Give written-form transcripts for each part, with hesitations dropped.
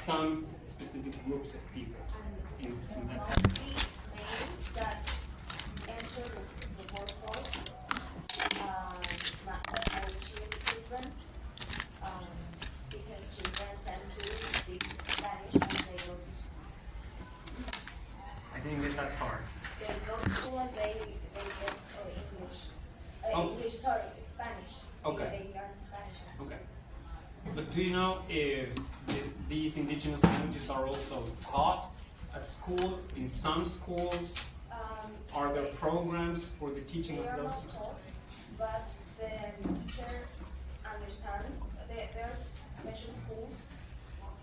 some specific groups of people in that Mostly males that enter the workforce, not encouraging children, because children tend to speak Spanish when they go to school. I didn't get that part. They go to school and they get English. English, sorry, Spanish. Okay. They learn Spanish. Okay. But do you know if these indigenous languages are also taught at school, in some schools? Are there programs for the teaching of They are those? not taught, but the teacher understands. There's special schools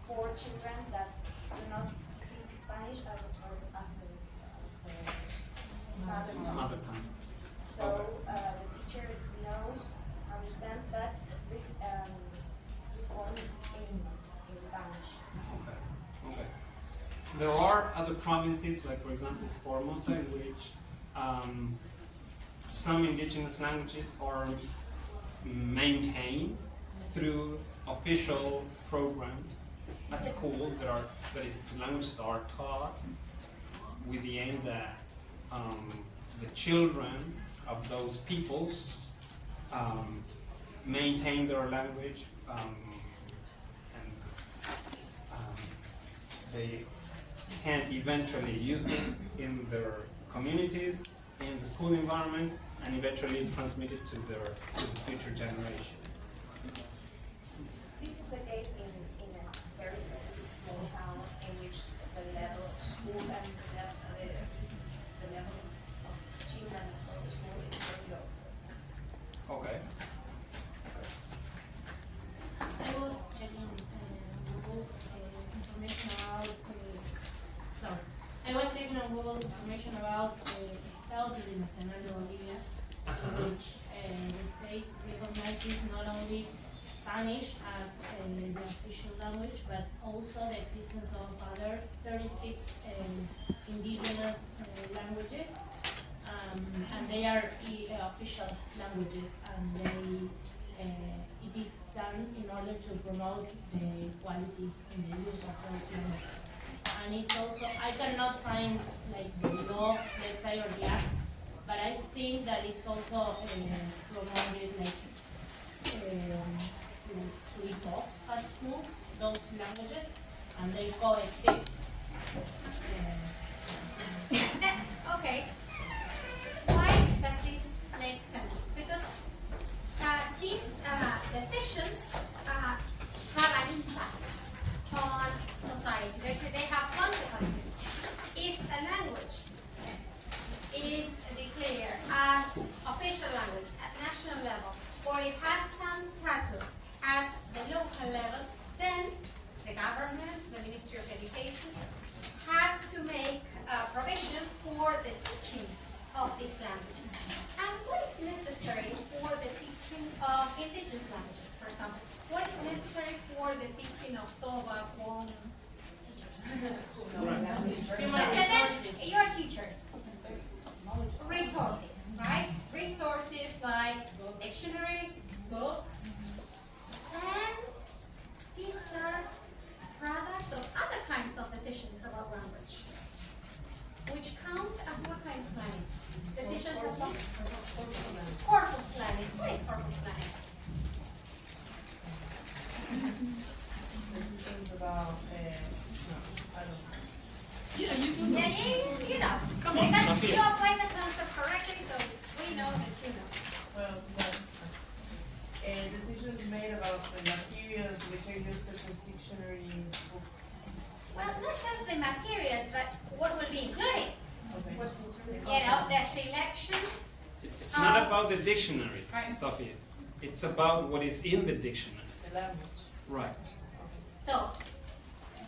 for children that do not speak Spanish as a mother tongue. Mother tongue. So the teacher knows, understands that this one is in Spanish. Okay. Okay. There are other provinces, like for example Formosa, in which some indigenous languages are maintained through official programs at school. That is, the languages are taught with the aim that the children of those peoples maintain their language and they can eventually use it in their communities, in the school environment, and eventually transmit it to the future generations. This is the case in a very specific small town in which the level of school and the level of children of the school is very low. Okay. I was checking Google information about. Sorry, I was checking on Google information about Estado Plurinacional de Bolivia, in which the state recognizes not only Spanish as the official language, but also the existence of other 36 indigenous languages, and they are official languages, and it is done in order to promote the quality in the use of those languages. And it's also, I cannot find like the law, let's say, or the act, but I think that it's also promoted like to be taught at schools, those languages, and they coexist. Okay. Why does this make sense? Because these decisions have an impact on society. They have consequences. If a language is declared as official language at national level, or it has some status at the local level, then the government, the Ministry of Education, have to make provisions for the teaching of these languages. And what is necessary for the teaching of indigenous languages, for example? What is necessary for the teaching of Toba, Kwon teachers? Human resources. Your teachers. Resources, right? Resources like dictionaries, books, and these are products of other kinds of decisions about language, which count as what kind of planning? Decisions about corpus planning. What is corpus planning? Decisions about, I don't know. Yeah, you know. Come on, Because Sophia. you apply the concept correctly, so we know that you know. Well, decisions made about the materials which are used, such as dictionaries, books. Well, not just the materials, but what will be included. Okay. You know, the selection. It's not about the dictionary, Right. Sophia. It's about what is in the dictionary. The language. Right. So,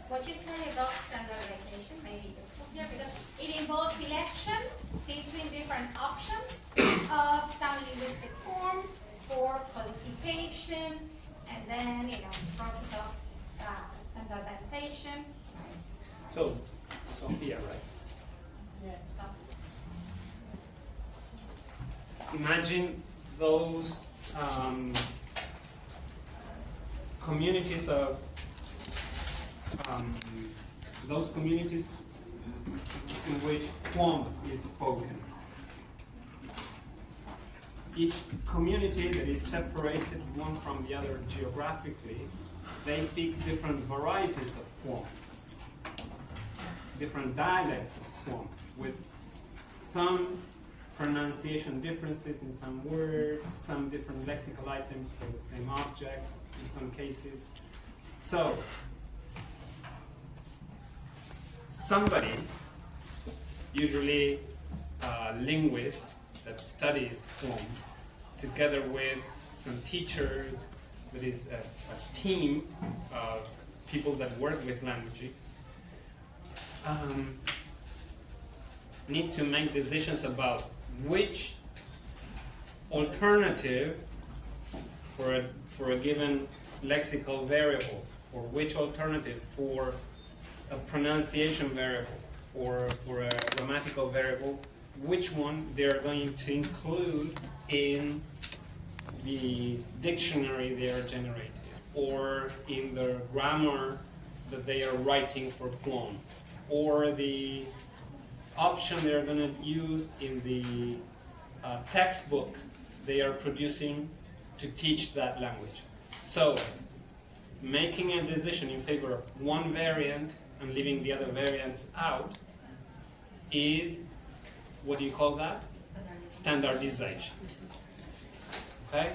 what you say about standardization may be useful here because it involves selection between different options of some linguistic forms for qualification, and then, process of standardization. So, Sophia, right? Yes. So, Imagine those communities of those communities in which Quom is spoken. Each community that is separated one from the other geographically, they speak different varieties of Quom, different dialects of Quom, with some pronunciation differences in some words, some different lexical items for the same objects in some cases. So, somebody, usually a linguist that studies Quom, together with some teachers, that is a team of people that work with languages, need to make decisions about which alternative for a given lexical variable, or which alternative for a pronunciation variable, or for a grammatical variable, which one they're going to include in the dictionary they are generating, or in the grammar that they are writing for Quom, or the option they're going to use in the textbook they are producing to teach that language. So, making a decision in favor of one variant and leaving the other variants out is, what do you call that? Standardization. Okay?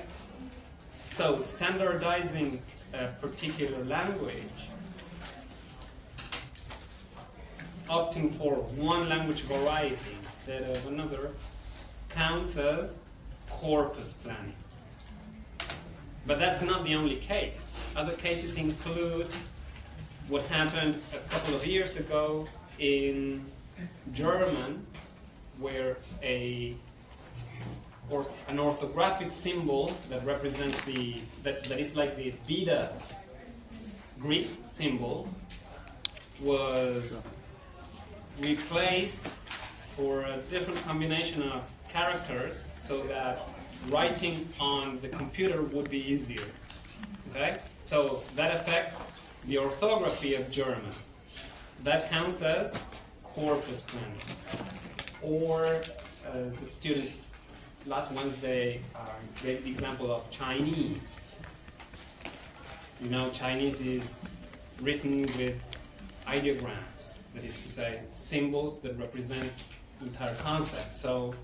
So, standardizing a particular language, opting for one language variety instead of another, counts as corpus planning. But that's not the only case. Other cases include what happened a couple of years ago in German, where an orthographic symbol that represents that is like the beta Greek symbol was replaced for a different combination of characters so that writing on the computer would be easier. Okay? So that affects the orthography of German. That counts as corpus planning. Or, as a student last Wednesday gave the example of Chinese. You know, Chinese is written with ideograms, that is to say, symbols that represent entire concepts. So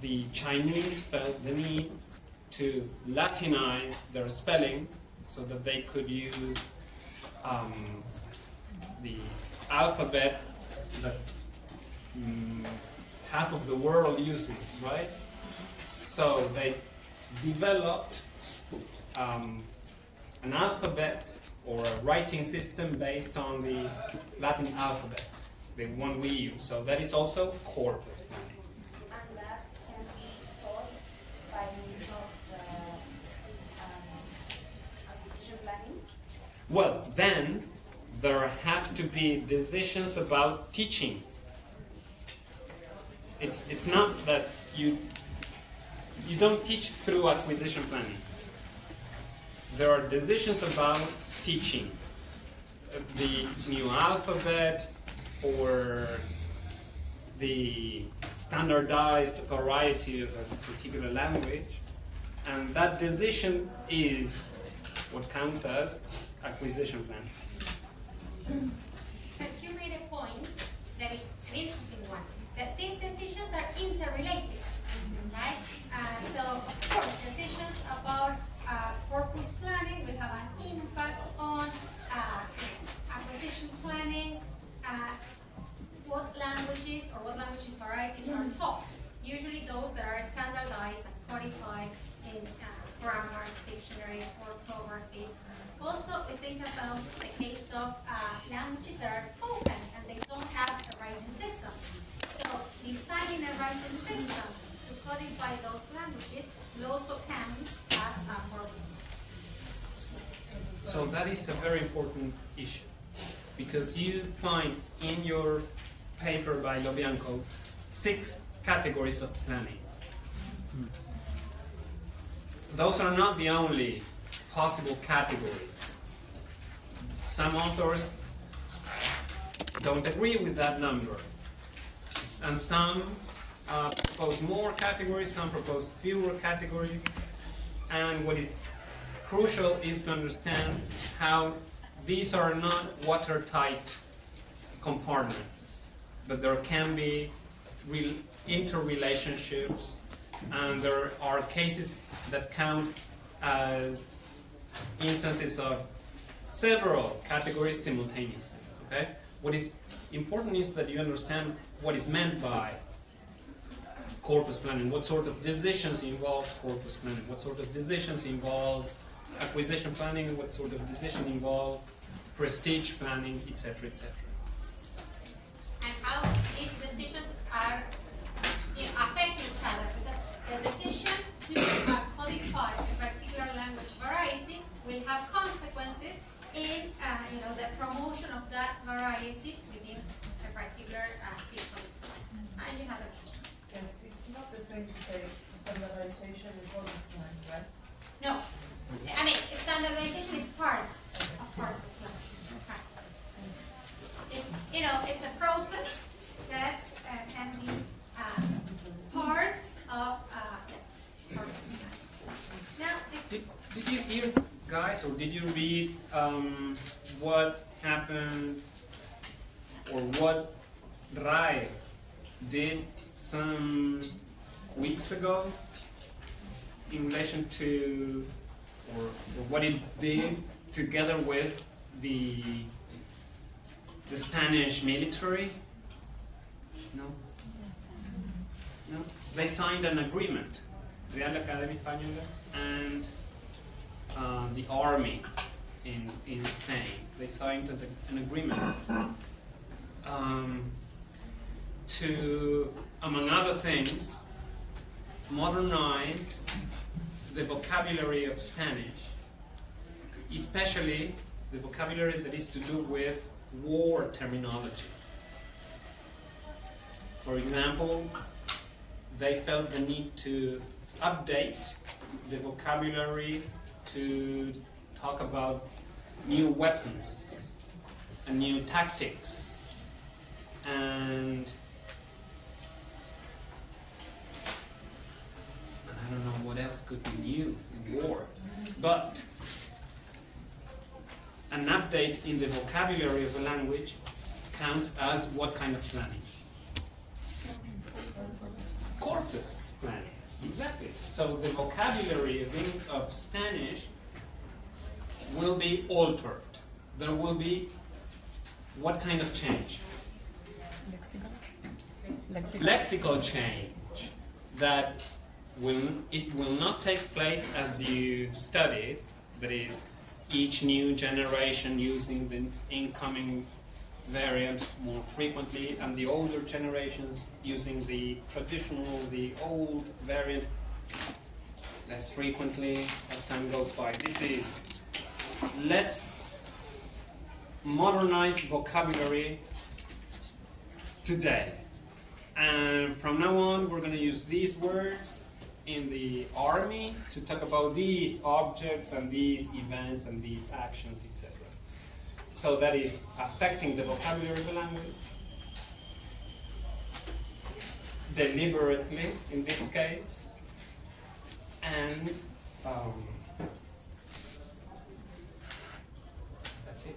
the Chinese felt the need to Latinize their spelling so that they could use the alphabet that half of the world uses, right? So they developed an alphabet or a writing system based on the Latin alphabet, the one we use. So that is also corpus planning. And that can be taught by means of the acquisition planning. Well, then there have to be decisions about teaching. It's not that you don't teach through acquisition planning. There are decisions about teaching the new alphabet or the standardized variety of a particular language, and that decision is what counts as acquisition planning. But you made a point that is an interesting one, that these decisions are interrelated, right? So, of course, decisions about corpus planning will have an impact on acquisition planning, what languages varieties are taught. Usually those that are standardized and codified in grammars, dictionaries, orthographies. Also, we think about the case of languages that are spoken and they don't have a writing system. So, designing a writing system to codify those languages will also count as a corpus. So that is a very important issue, because you find in your paper by Lobianco 6 categories of planning. Those are not the only possible categories. Some authors don't agree with that number. And some propose more categories, some propose fewer categories. And what is crucial is to understand how these are not watertight compartments, but there can be interrelationships, and there are cases that count as instances of several categories simultaneously. Okay? What is important is that you understand what is meant by corpus planning, what sort of decisions involve corpus planning, what sort of decisions involve acquisition planning, what sort of decision involve prestige planning, etc., etc. And how these decisions are affect each other, because the decision to codify a particular language variety will have consequences in the promotion of that variety within a particular speech code. And you have a question. Yes, it's not the same to say standardization is all the time, right? No, I mean standardization is part of plan. Okay. It's a process that can be part of part of the plan. Now, Did you hear, guys, or did you read what happened, or what RAE did some weeks ago in relation to, or what it did together with the Spanish military? No? No? They signed an agreement, Real Academia Española and the army in Spain. They signed an agreement to, among other things, modernize the vocabulary of Spanish, especially the vocabulary that is to do with war terminology. For example, they felt the need to update the vocabulary to talk about new weapons and new tactics, and I don't know what else could be new in war, but an update in the vocabulary of a language counts as what kind of planning? Corpus planning, exactly. So the vocabulary of Spanish will be altered. There will be what kind of change? Lexical change that will not take place as you studied, that is, each new generation using the incoming variant more frequently, and the older generations using the traditional, the old variant less frequently as time goes by. This is, let's modernize vocabulary today. And from now on, we're going to use these words in the army to talk about these objects and these events and these actions, etc. So that is affecting the vocabulary of the language deliberately in this case, and that's it.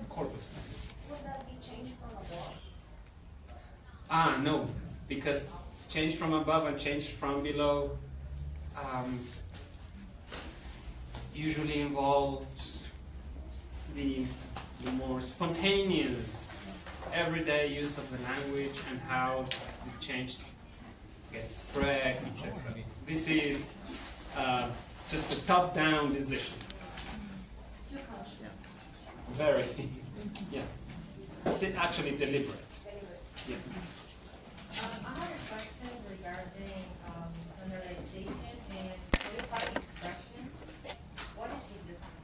Corpus. Would that be changed from above? No, because change from above and change from below usually involves the more spontaneous, everyday use of the language and how the change gets spread, etc. This is just a top-down decision. Too conscious. Very, yeah. It's actually deliberate. Yeah. I have a question regarding standardization and codified expressions. What is the difference?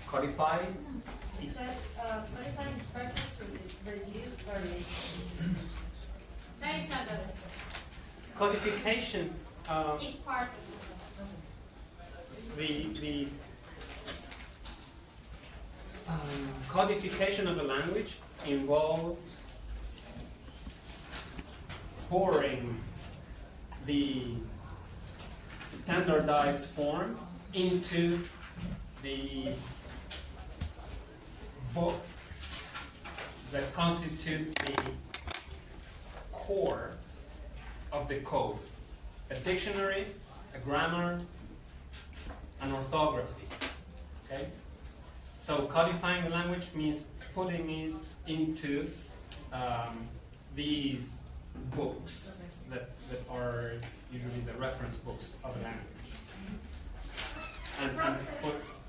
Codified. It says codified expressions reduce variation. that is not Codification. is part of The Codification of a language involves pouring the standardized form into the books that constitute the core of the code. A dictionary, a grammar, an orthography. Okay? So codifying the language means putting it into these books that are usually the reference books of a language. And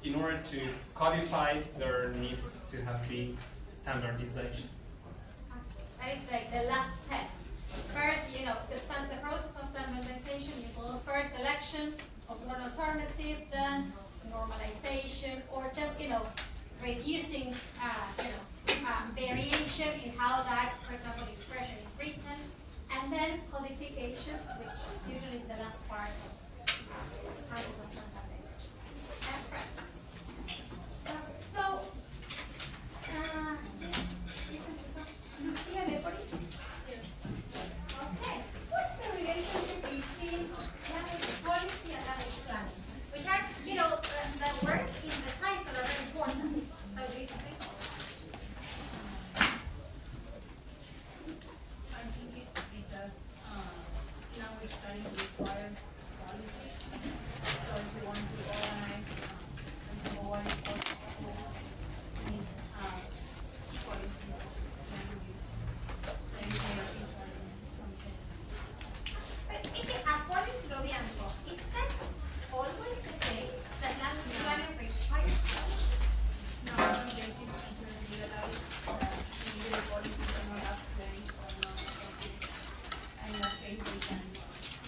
in order to codify, there needs to have been standardization. That is like the last step. First, the process of standardization involves first selection of one alternative, then normalization, or just, reducing, variation in how that, for example, expression is written, and then codification, which usually is the last part of the process of standardization. That's right. So, let's listen to some Lucia Lepori. Okay. What's the relationship between language policy and language planning? Which are, the words in the title are very important. So, do you think? I think it's because language study requires policy. So if you want to organize, for example, what is called school, you need policies of languages. Then you can use something. But is it according to Lobianco, is that always the case that language planning requires policy? No, some cases teachers realize that the policies are not up to date or not effective. And in that case, they can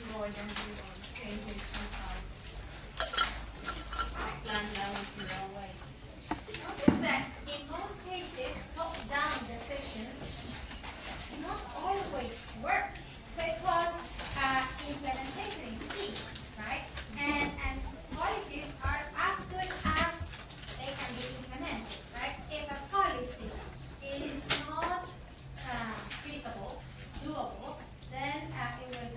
go against it or change it somehow. Plan language in their own way. Notice that in most cases, top-down decisions not always work because implementation is key, right? And policies are as good as they can be implemented, right? If a policy is not feasible, doable, then it will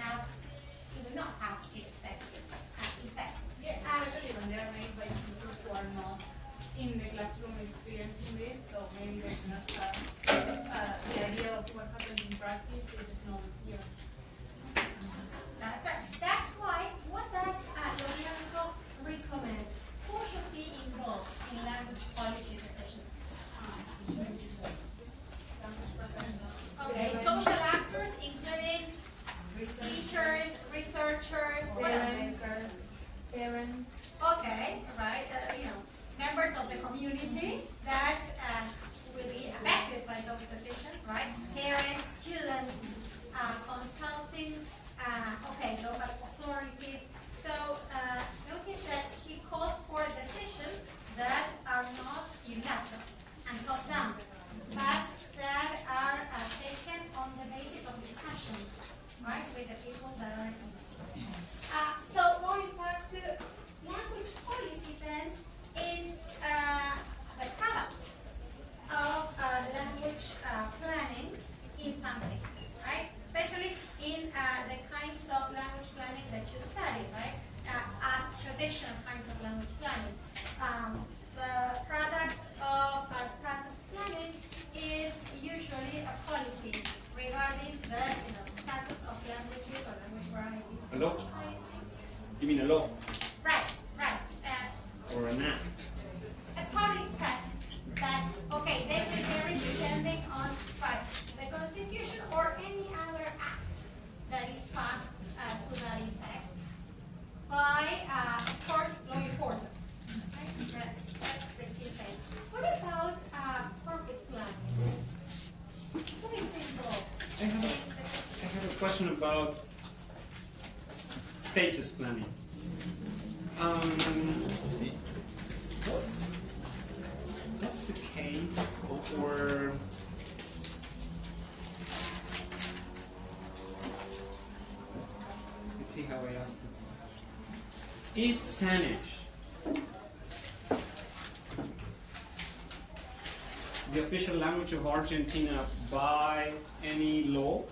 not have the expected effect. Yeah, especially when they're made by people who are not in the classroom experiencing this, so maybe they cannot have the idea of what happens in practice, they just know here. That's right. That's why, what does Lobianco recommend? Who should be involved in language policy decision? Okay, social actors, including teachers, researchers, what else? Parents. Okay, right, members of the community that will be affected by those decisions, right? Parents, students, consulting, local authorities. So notice that he calls for decisions that are not unilateral and top-down, but that are taken on the basis of discussions, right, with the people that are involved. So going back to language policy, then is the product of language planning in some cases, right? Especially in the kinds of language planning that you study, right? As traditional kinds of language planning. The product of status planning is usually a policy regarding the status of languages or language varieties in Hello? society. You mean a law Right. or an act? A public text that, they prepare it depending on the Constitution or any other act that is passed to that effect by, of course, law enforcers. Okay? That's the key thing. What about purpose planning? What is involved? I have a question about status planning. What's the case, or let's see how I ask it. Is Spanish the official language of Argentina by any law?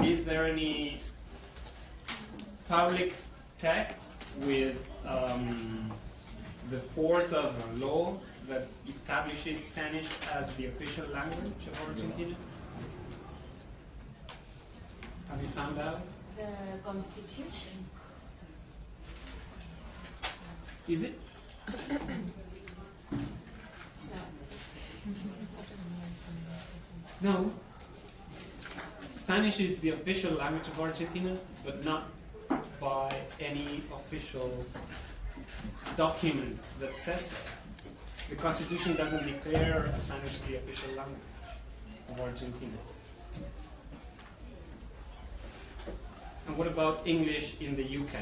Is there any public text with the force of a law that establishes Spanish as the official language of Argentina? Have you found out? The Constitution. Is it? No. Spanish is the official language of Argentina, but not by any official document that says so. The Constitution doesn't declare Spanish the official language of Argentina. And what about English in the UK?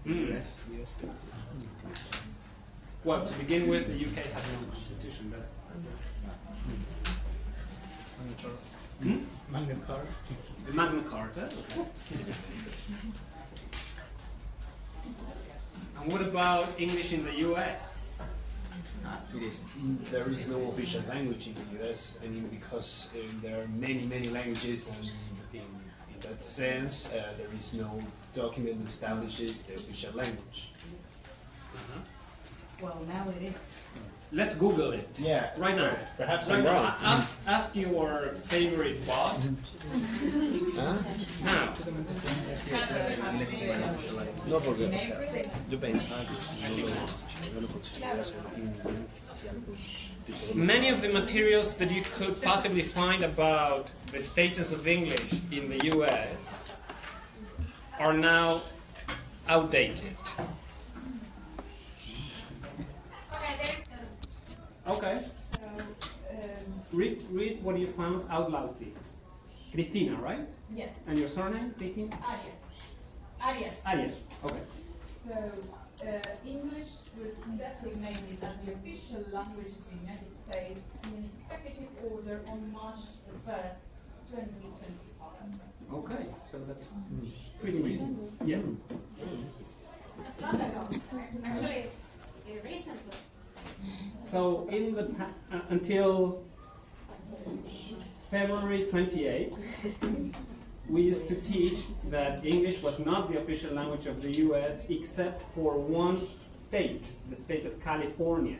Yes. Well, to begin with, the UK has no constitution. That's Magna Carta. the Magna Carta. Okay. And what about English in the US? It is. There is no official language in the US. I mean, because there are many languages, and in that sense, there is no document that establishes the official language. Well, now it is. Let's Google it. Yeah. Right now. Perhaps Right I'm now. wrong. Ask your favorite bot. Huh? Now. No, porque, o sea, yo pensaba que no lo consideras un idioma oficial. Many of the materials that you could possibly find about the status of English in the US are now outdated. Okay. Read what you found out loud, please. Cristina, right? Yes. And your surname, Cristina? Arias. Arias. Okay. So, English was designated as the official language of the United States in an executive order on March 1st, 2025. Okay. So that's pretty reasonable. Yeah. Not ago. Actually, recently. So in the until February 28th, we used to teach that English was not the official language of the US except for one state, the state of California,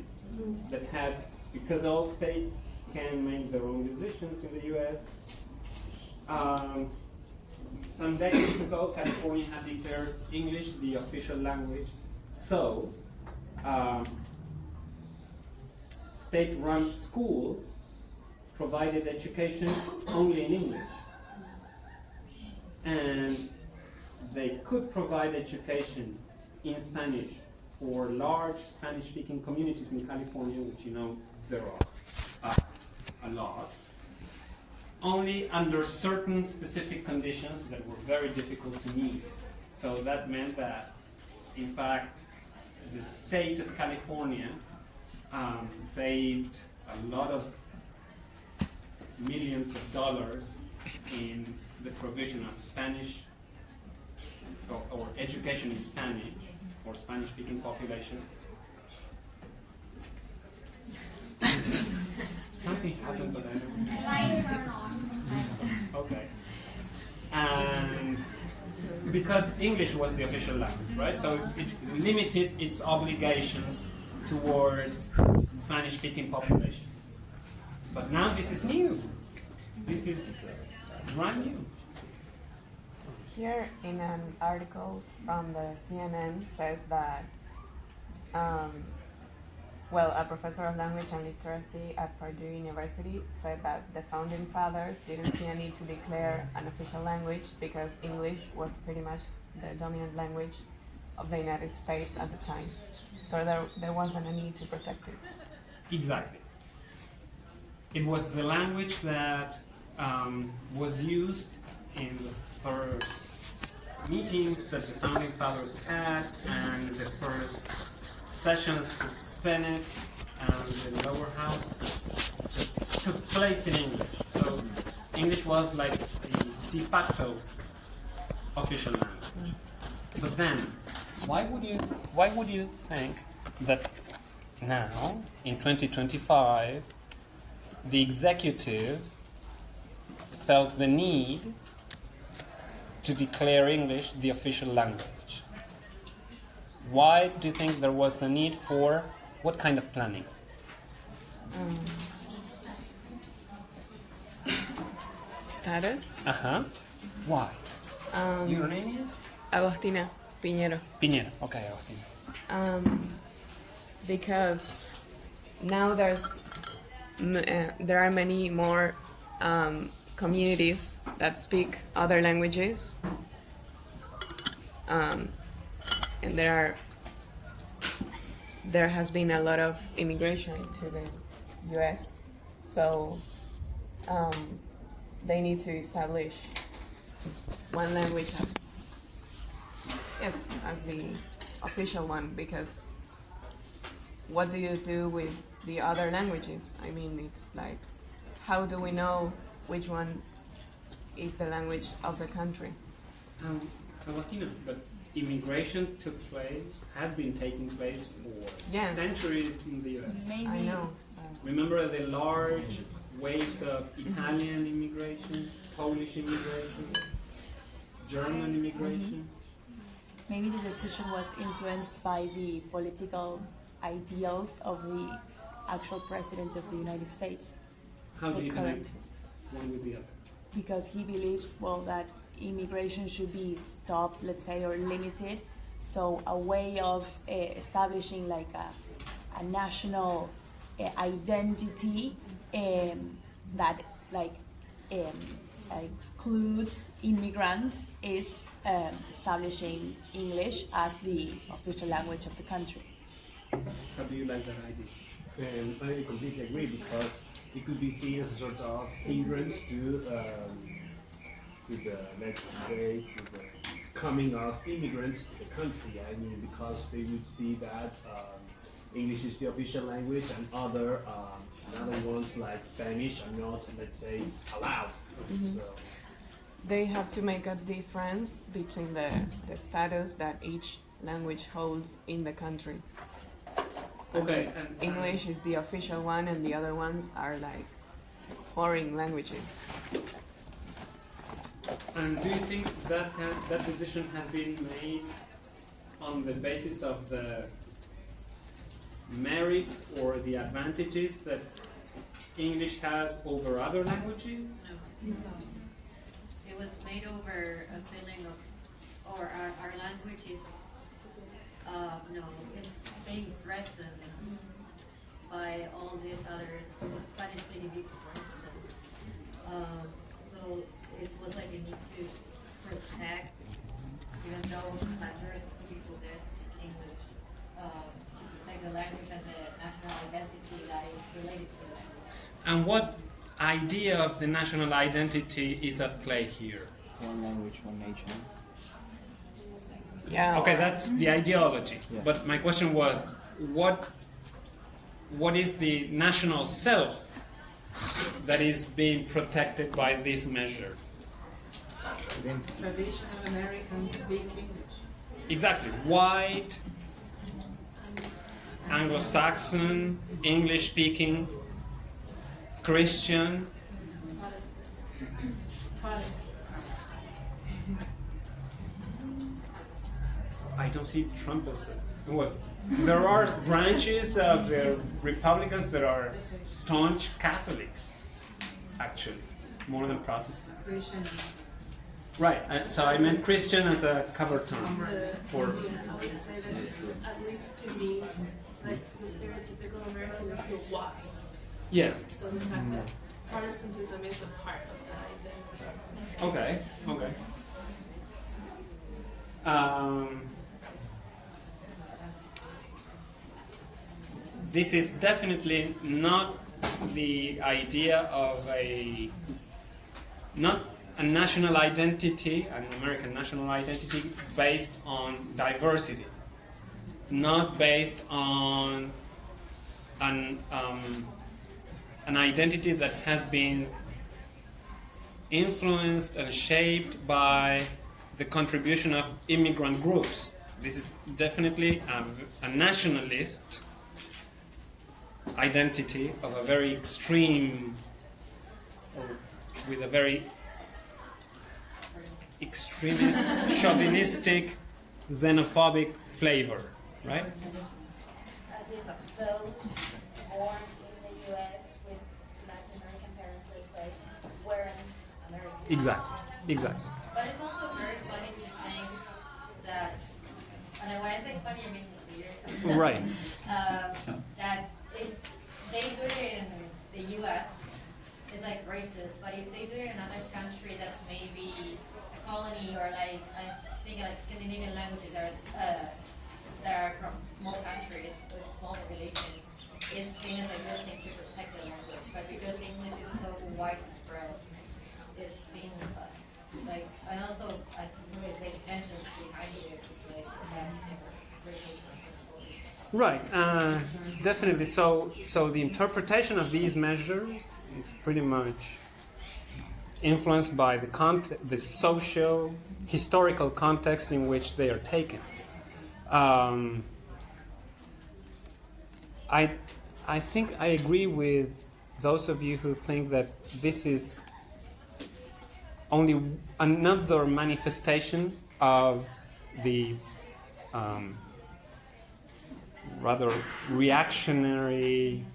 that had, because all states can make their own decisions in the US. Some decades ago, California had declared English the official language. So, state-run schools provided education only in English. And they could provide education in Spanish for large Spanish-speaking communities in California, which you know there are a lot, only under certain specific conditions that were very difficult to meet. So that meant that, in fact, the state of California saved a lot of millions of dollars in the provision of Spanish or education in Spanish for Spanish-speaking populations. Something happened, but I don't know. Lights turn on. Okay. And because English was the official language, right? So it limited its obligations towards Spanish-speaking populations. But now this is new. This is brand new. Here in an article from the CNN says that, a professor of language and literacy at Purdue University said that the founding fathers didn't see a need to declare an official language because English was pretty much the dominant language of the United States at the time. So there wasn't a need to protect it. Exactly. It was the language that was used in the first meetings that the founding fathers had and the first sessions of Senate and the lower house just took place in English. So English was like the de facto official language. But then, why would you think that now, in 2025, the executive felt the need to declare English the official language? Why do you think there was a need for what kind of planning? Status. Why? Your name is? Agostina Piñero. Piñera. Okay, Agustina. Because now there are many more communities that speak other languages, and there has been a lot of immigration to the U.S., so they need to establish one language as the official one, because what do you do with the other languages? I mean, it's like, how do we know which one is the language of the country? Agustina, but immigration has been taking place for centuries in the U.S. I know. Remember the large waves of Italian immigration, Polish immigration, German immigration? Maybe the decision was influenced by the political ideals of the actual president of the United States. How do the you current, connect one with the other? because he believes, well, that immigration should be stopped, let's say, or limited. So a way of establishing like a national identity that like excludes immigrants is establishing English as the official language of the country. How do you like that idea? And I completely agree, because it could be seen as a sort of hindrance to the, let's say, to the coming of immigrants to the country. I mean, because they would see that English is the official language, and other ones like Spanish are not, let's say, allowed. So, They have to make a difference between the status that each language holds in the country. Okay, English is the official one, and the other ones are like foreign languages. And do you think that that decision has been made on the basis of the merits or the advantages that English has over other languages? No. It was made over a feeling of, or our language is, it's being threatened by all these other Spanish speaking people, for instance. So it was like a need to protect, even though majority of people there speak English, like the language and the national identity that is related to the language. And what idea of the national identity is at play here? One language, one nation. Yeah. Okay, that's the ideology. Yeah. But my question was, what is the national self that is being protected by this measure? Traditional Americans speak English. Exactly. White, Anglo-Saxon, English-speaking, Christian. I don't see Trump as a... Well, there are branches of the Republicans that are staunch Catholics, actually, more than Protestants. Right, so I meant Christian as a cover term for... I would say that, at least to me, like the stereotypical American is the WASP. Yeah. So the fact that Protestantism is a part of that identity. Okay. This is definitely not the idea of not a national identity, an American national identity based on diversity, not based on an identity that has been influenced and shaped by the contribution of immigrant groups. This is definitely a nationalist identity of a very extreme, or with a very extremist, chauvinistic, xenophobic flavor, right? As if those born in the US with Latin American parents, let's say, weren't American. Exactly, exactly. But it's also very funny to think that, and when I say funny, I mean weird. Right. That if they do it in the U.S., it's like racist. But if they do it in another country that's maybe a colony, or like I'm thinking like Scandinavian languages that are from small countries with small population, it's seen as a good thing to protect the language. But because English is so widespread, it's seen as like, and also I really think tensions behind it. It's like Right, definitely. So the interpretation of these measures is pretty much influenced by the social, historical context in which they are taken. I think I agree with those of you who think that this is only another manifestation of these rather reactionary,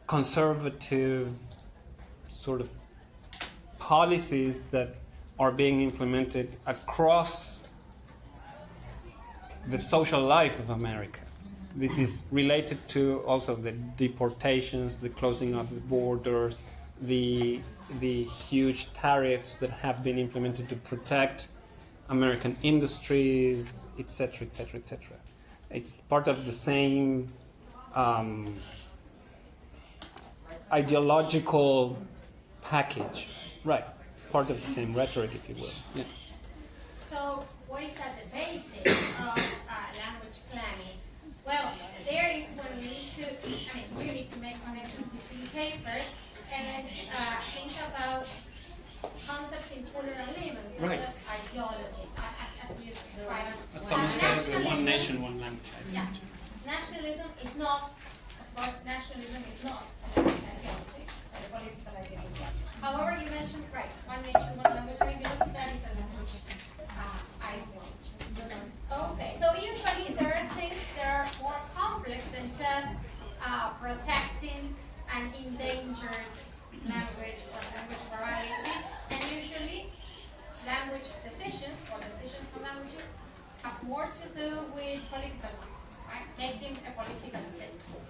conservative sort of policies that are being implemented across the social life of America. This is related to also the deportations, the closing of the borders, the huge tariffs that have been implemented to protect American industries, etc., etc., etc. It's part of the same ideological package, right? Part of the same rhetoric, if you will. Yeah. So, what is at the basis of language planning? Well, there is when we need to, you need to make connections between papers and think about concepts in plural elements, such Right. as ideology, as you described. As Thomas says, the one nation, one language. Yeah. Nationalism is not, of course, nationalism is not an ideology, a political ideology. However, you mentioned, right, one nation, one language ideology, that is a language ideology. Okay, so usually there are things that are more complex than just protecting an endangered language or language variety, and usually language decisions or decisions on languages have more to do with political views, right? Making a political statement.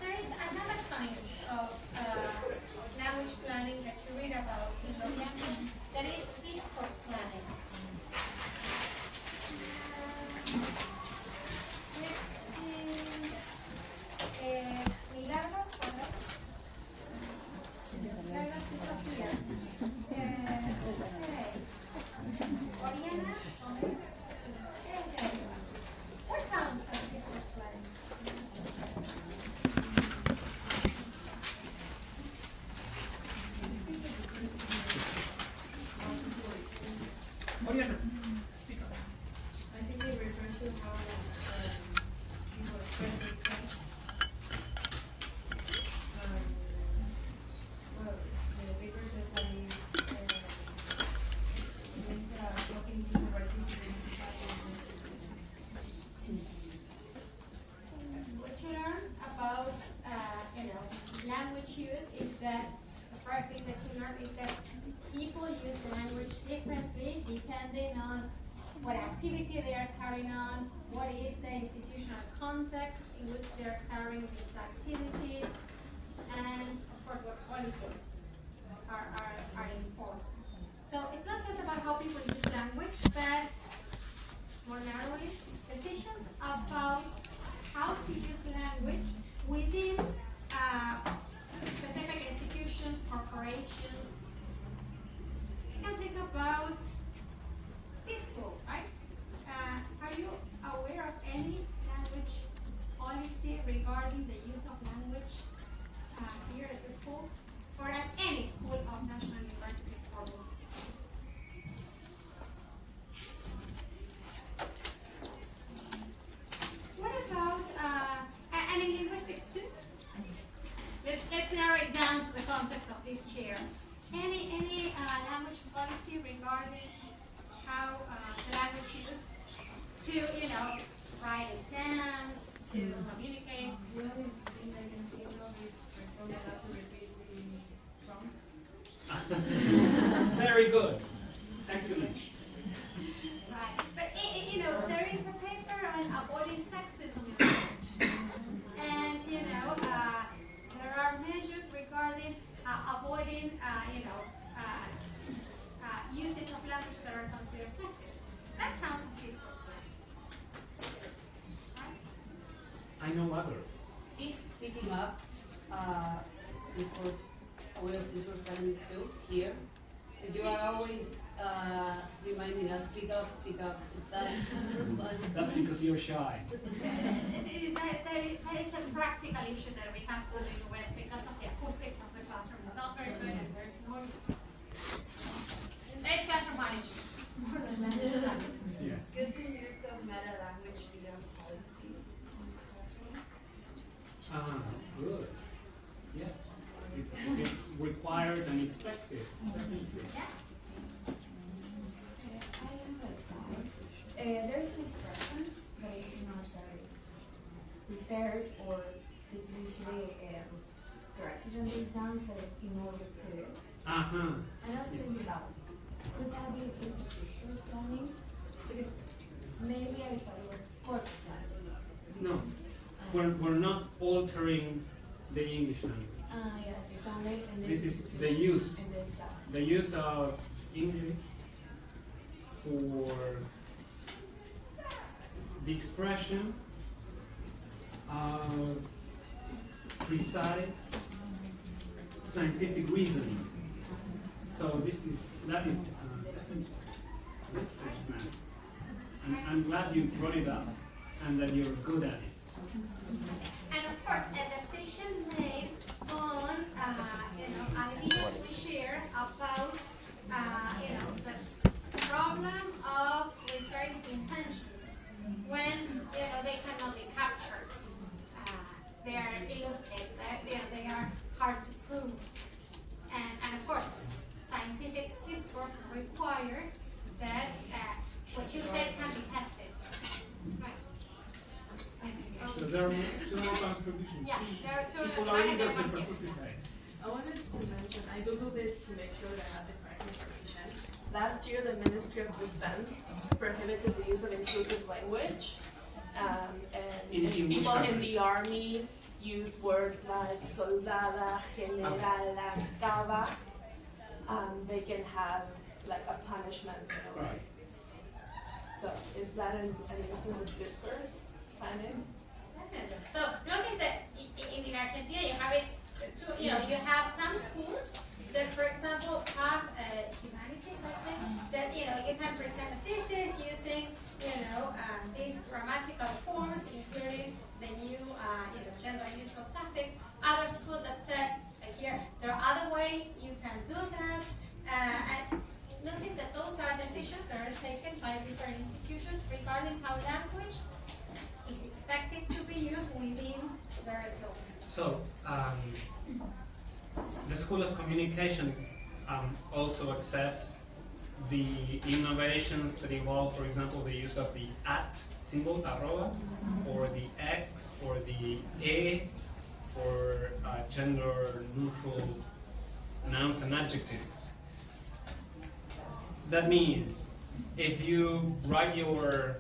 There is another kind of language planning that you read about in Logan, that is discourse planning. Let's see. Milagros, Milagros is up here. Okay. Oriana, okay. What counts as discourse planning? I think they refer to how people express themselves. Well, the paper says that it's helping people participate What you learn about language use is that the first thing that you learn is that people use the language differently depending on what activity they are carrying on, what is the institutional context in which they are carrying these activities, and of course what policies are enforced. So it's not just about how people use language, but more narrowly, decisions about how to use language within specific institutions, corporations. You can think about this school, right? Are you aware of any language policy regarding the use of language here at the school? For context of this chair, any language policy regarding how the language used to, write exams, to communicate? The only thing I can think of is for example how to repeat the prompts. Very good. Excellent. Right. But there is a paper on avoiding sexism in language, and there are measures regarding avoiding uses of language that are considered sexist. That counts as discourse planning. Right? I know others. Is speaking up discourse, a way of discourse planning too, here? Because you are always reminding us, speak up, is that discourse planning? That's because you're shy. That is a practical issue that we have to deal with because of the acoustics of the classroom. It's not very good and there's noise. There's classroom management. More than that. Yeah. Good use of meta language beyond policy. Good. Yes. It's required and expected. There's an expression that is not very prepared or is usually corrected on the exams that is in order to. And I was thinking about, could that be a case of discourse planning? Because maybe I thought it was corpus planning. No, we're not altering the English language. Yes, it's only in This this is the institution, use. in this class. The use of English for the expression of precise scientific reasoning. So that is discourse planning. And I'm glad you brought it up and that you're good at it. And of course, a decision made on, ideas we share about, the problem of referring to intentions when, they cannot be captured. They are elusive, they are hard to prove. And of course, scientific discourse requires that what you said can be tested. Right. So there are two more contributions. Yeah, there are two. People are eager to participate. I wanted to mention, I googled it to make sure that I have the correct information. Last year, the Ministry of Defense prohibited the use of inclusive language, In and which people in country? the army use words like soldada, generala, cava. They can have like a punishment in a way. Right. So is that an instance of discourse planning? So notice that in Argentina you have it. You have some schools that, for example, has humanities, I think, that you can present a thesis using these grammatical forms, including the new gender-neutral suffix. Other school that says here there are other ways you can do that. And notice that those are decisions that are taken by different institutions regarding how language is expected to be used within their domain. So, the School of Communication also accepts the innovations that involve, for example, the use of the at symbol, arroba, or the X, or the E for gender neutral nouns and adjectives. That means if you write your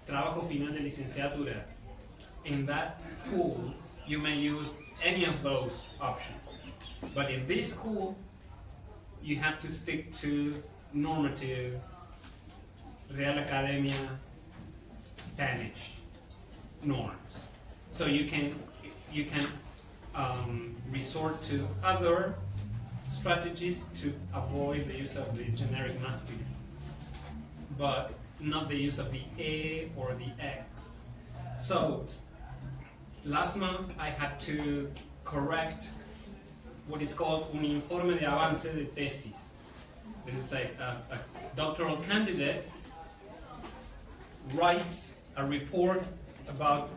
trabajo final de licenciatura in that school, you may use any of those options. But in this school, you have to stick to normative Real Academia Spanish norms. So you can resort to other strategies to avoid the use of the generic masculine, but not the use of the A or the X. So last month I had to correct what is called un informe de avance de tesis. This is a doctoral candidate writes a report about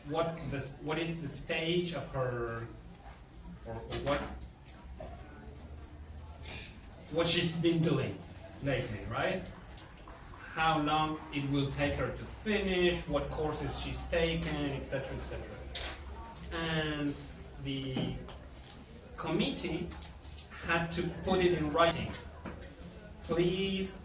what is the stage of her, or what what she's been doing lately, right? How long it will take her to finish, what courses she's taken, etc., etc. And the committee had to put it in writing. Please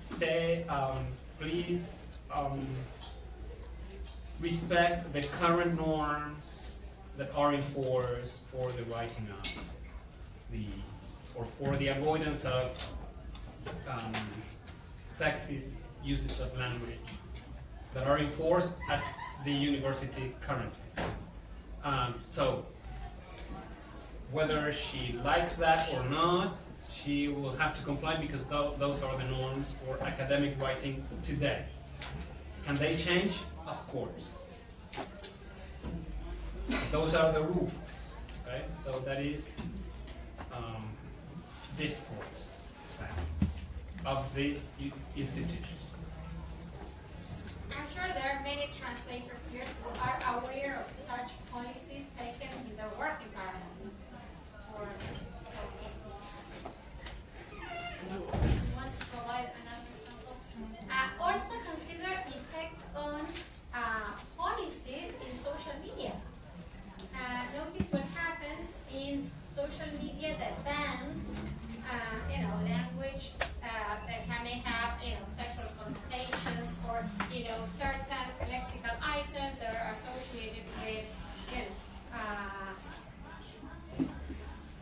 respect the current norms that are in force for the writing of or for the avoidance of sexist uses of language that are in force at the university currently. So, whether she likes that or not, she will have to comply because those are the norms for academic writing today. Can they change? Of course. Those are the rules. Okay, so that is discourse of this institution. I'm sure there are many translators here who are aware of such policies taken in their work environment. Or you want to provide another example? Also consider effect on policies in social media. Notice what happens in social media that bans, language that may have, sexual connotations or, certain lexical items that are associated with,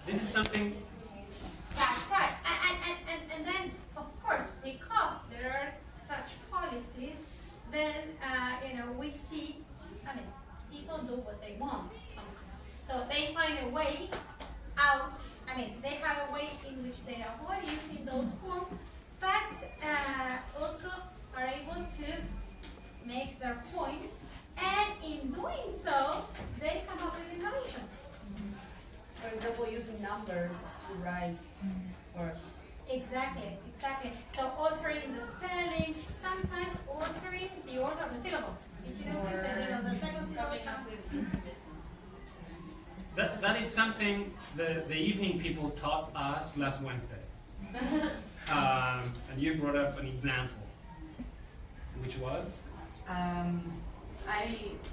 This is something. That's right. And then, of course, because there are such policies, then, we see, people do what they want sometimes. So they find a way out, they have a way in which they avoid using those forms, but also are able to make their point, and in doing so, they come up with innovations. For example, using numbers to write words. Exactly. So altering the spelling, sometimes altering the order of the syllables. Did you notice that the second syllable comes with That is something the evening people taught us last Wednesday. And you brought up an example, which was? I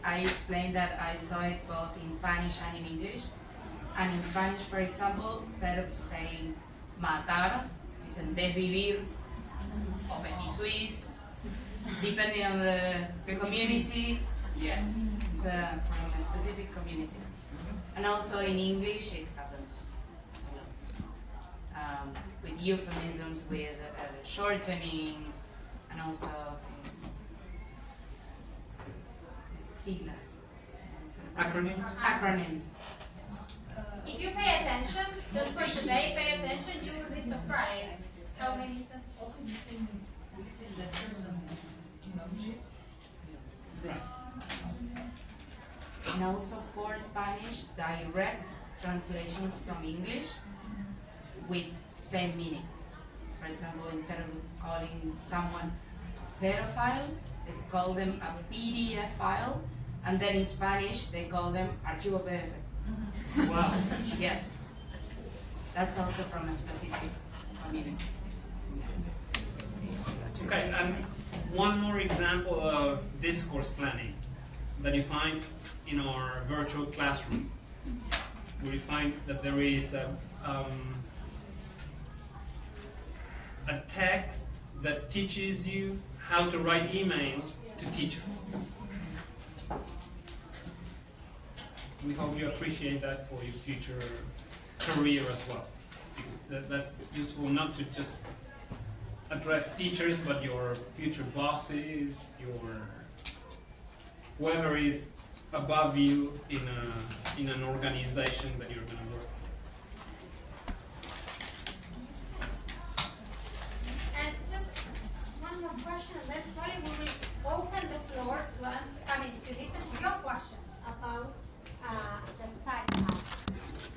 explained that I saw it both in Spanish and in English. And in Spanish, for example, instead of saying matar, it's desvivir or petit suisse, depending on the community. Yes, it's from a specific community. And also in English, it happens a lot. With euphemisms, with shortenings, and also signas. Acronyms. If you pay attention, just for today, pay attention, you will be surprised how many instances. Also using letters and emojis. Right. And also for Spanish, direct translations from English with same meanings. For example, instead of calling someone pedophile, they call them a PDF file, and then in Spanish, they call them archivo PDF. Wow. Yes. That's also from a specific community. Okay, and one more example of discourse planning that you find in our virtual classroom. We find that there is a text that teaches you how to write emails to teachers. We hope you appreciate that for your future career as well, because that's useful not to just address teachers, but your future bosses, your whoever is above you in an organization that you're going to work. And just one more question, and then probably we will open the floor to answer, to listen to your questions about the study.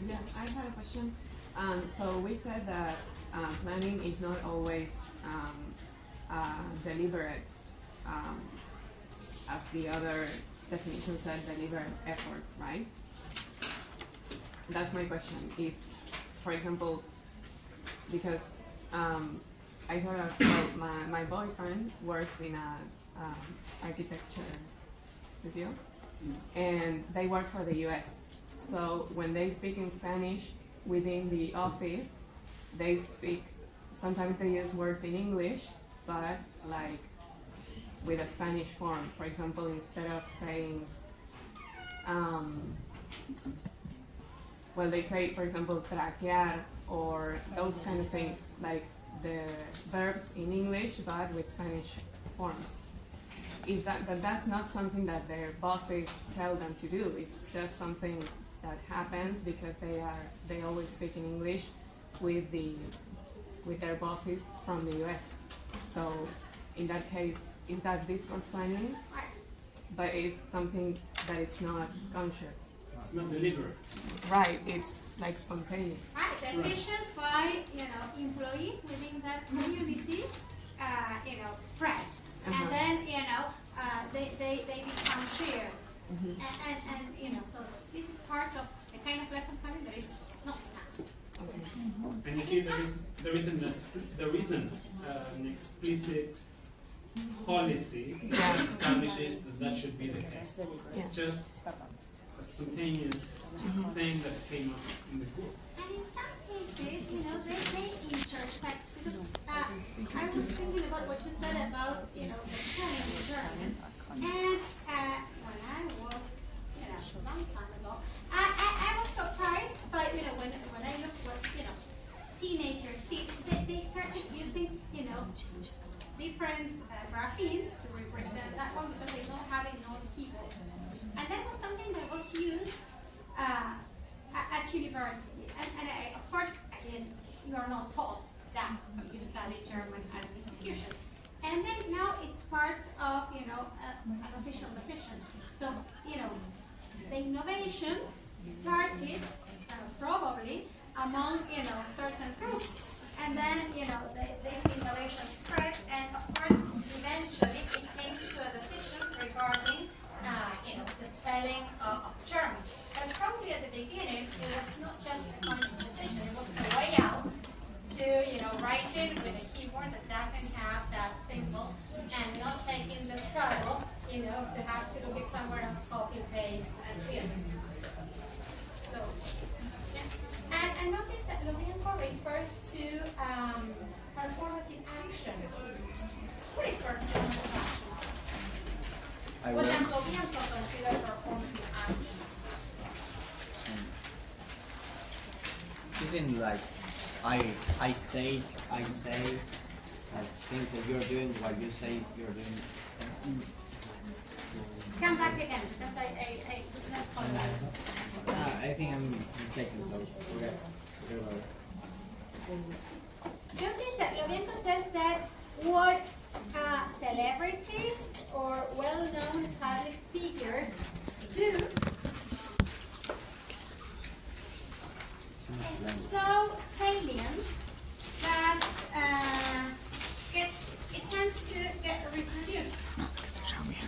Yes, I have a question. So we said that planning is not always deliberate, as the other definition said, deliberate efforts, right? That's my question. If, for example, because I thought of, well, my boyfriend works in a architecture studio, and they work for the US. So when they speak in Spanish within the office, they speak, sometimes they use words in English, but like with a Spanish form. For example, instead of saying, well, they say, for example, traquear or those kind of things, like the verbs in English but with Spanish forms. Is that's not something that their bosses tell them to do. It's just something that happens because they always speak in English with their bosses from the US. So in that case, is that discourse planning? But it's something that it's not conscious. It's not deliberate. Right, it's like spontaneous. Right, decisions by employees within that community, spread, and then they become shared, and so this is part of the kind of lesson planning that is not planned. And you see, there isn't an explicit policy that establishes that should be the case. It's just a spontaneous thing that came up in the group. And in some cases, they intersect, because I was thinking about what you said about, the spelling in German, and when I was, a long time ago, I was surprised by, when I looked what, teenagers, they started using, different graphemes to represent that one because they don't have it in all keyboards. And that was something that was used at university. And of course, you are not taught that when you study German at an institution. And then now it's part of, an official decision. So, the innovation started probably among, certain groups. And then, this innovation spread, and of course, eventually it came to a decision regarding, the spelling of German. But probably at the beginning, it was not just a conscious decision, it was a way out to, write it with a keyboard that doesn't have that symbol, and not taking the trouble, to have to look it somewhere else, copy, paste, and fill. So, yeah. And notice that Lovienko refers to performative action. What is performative action? What does Lovienko consider performative action? Isn't like I state, I say, things that you're doing, what you say you're doing. Come back again, because I did not follow. I think I'm mistaken, so forget about it. Notice that Lovienko says that what celebrities or well-known public figures do is so salient that it tends to get reproduced.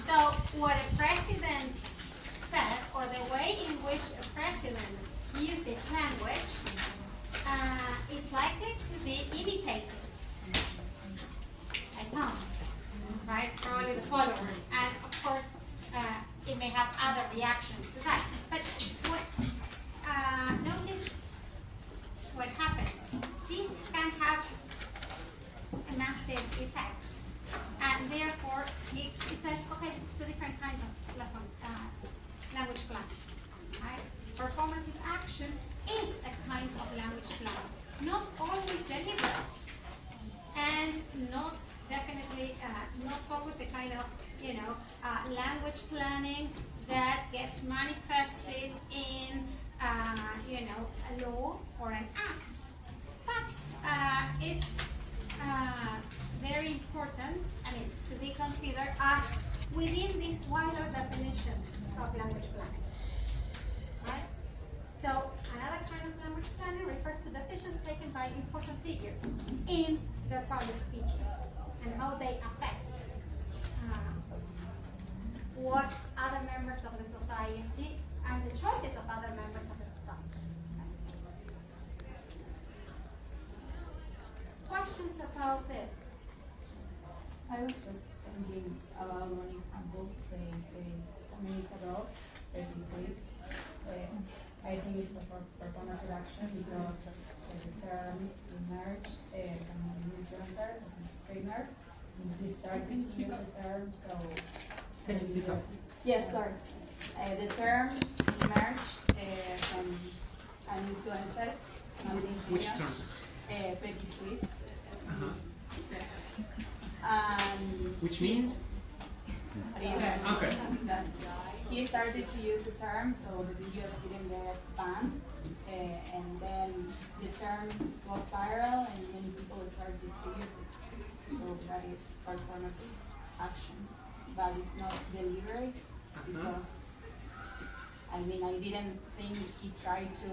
So what a president says, or the way in which a president uses language, is likely to be imitated by some, right? Probably the followers, and of course, it may have other reactions to that. But notice what happens. This can have a massive effect, and therefore it says, okay, this is a different kind of lesson, language plan, right? Performative action is a kind of language plan, not always deliberate, and not definitely not always a kind of language planning that gets manifested in a law or an act. But it's very important, to be considered as within this wider definition of language planning. Right? So another kind of language planning refers to decisions taken by important figures in their public speeches and how they affect what other members of the society and the choices of other members of the society. Questions? questions about this? I was just thinking about one example some minutes ago, that is Swiss. I think it's a performative action because the term emerged from an influencer, a streamer, and he started to use the term, so... Can you speak up? Yes, sorry. The term emerged from an influencer, Which term? Petit Suisse. Uh-huh. And Which means? yes. Okay. He started to use the term, so the videos didn't get banned, and then the term got viral, and many people started to use it. So that is performative action, but it's not deliberate because, I mean, I didn't think he tried to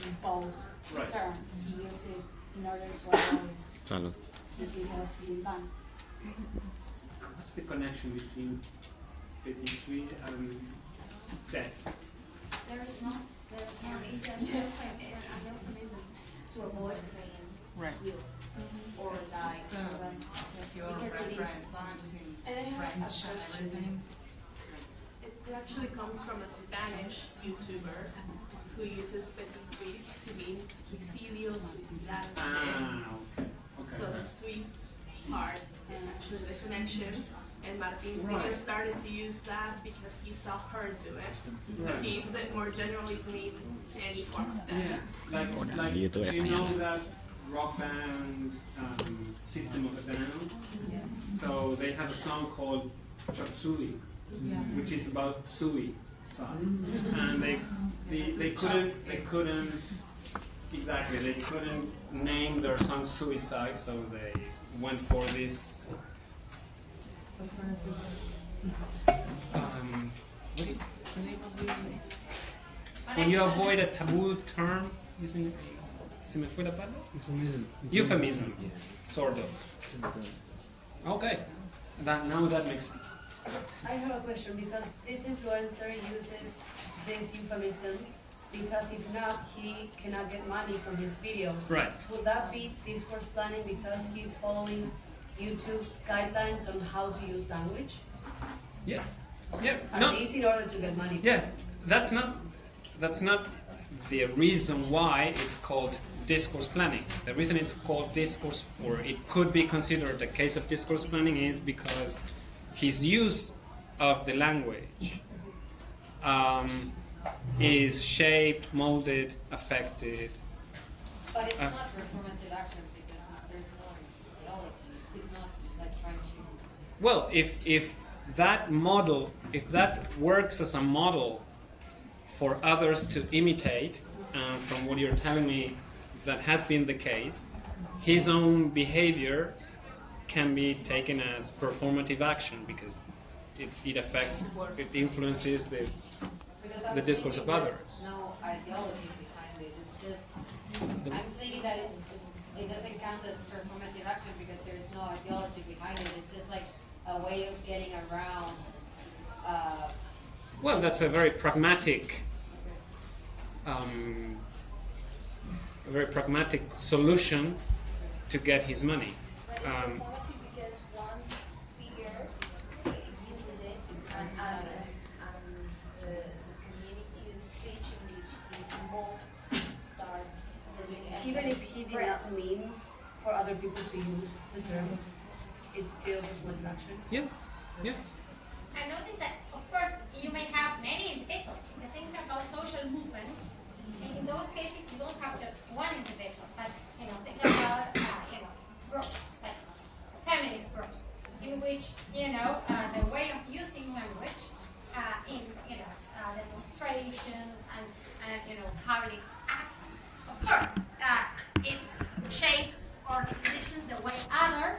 impose Right. the term. He used it in order to avoid his videos being banned. What's the connection between Petit Suisse and that? There is no reason to avoid saying Right. you or die. So, your Because it is reference banned. to And I have a French and question. everything. It actually comes from a Spanish YouTuber who uses Petit Suisse to mean suicidio, suicidarse. Okay. So the Swiss part is actually the connection. And Martin Right. Senior started to use that because he saw her do it. But he uses it more generally to mean any form of death. Yeah, like do you know that rock band System of a Down? So they have a song called Chop Suey, which is about suicide, and they couldn't exactly, they couldn't name their song Suicide, so they went for this what's the name of the when you avoid a taboo term using se me fue la palabra? Euphemism, sort of. Okay, now that makes sense. I have a question because this influencer uses these euphemisms because if not, he cannot get money from his videos. Right. Would that be discourse planning because he's following YouTube's guidelines on how to use language? Yeah, yeah, At least in order to get money. yeah. That's not the reason why it's called discourse planning. The reason it's called discourse, or it could be considered the case of discourse planning, is because his use of the language is shaped, molded, affected. But it's not performative action because there's no ideology. He's not like trying to. Well, if that model, if that works as a model for others to imitate, from what you're telling me, that has been the case, his own behavior can be taken as performative action because it affects, it influences the discourse of others. There's no ideology behind it. It's just, I'm thinking that it doesn't count as performative action because there's no ideology behind it. It's just like a way of getting around. Well, that's a very pragmatic solution to get his money. Performative because one figure uses it and the community speech in which the involved starts using it. Even if he did not mean for other people to use the terms, it's still performative action. Yeah, yeah. I noticed that, of course, you may have many individuals. The thing about social movements, in those cases, you don't have just one individual, but think about groups, like feminist groups, in which the way of using language in demonstrations and how it acts. Of course, it shapes or conditions the way other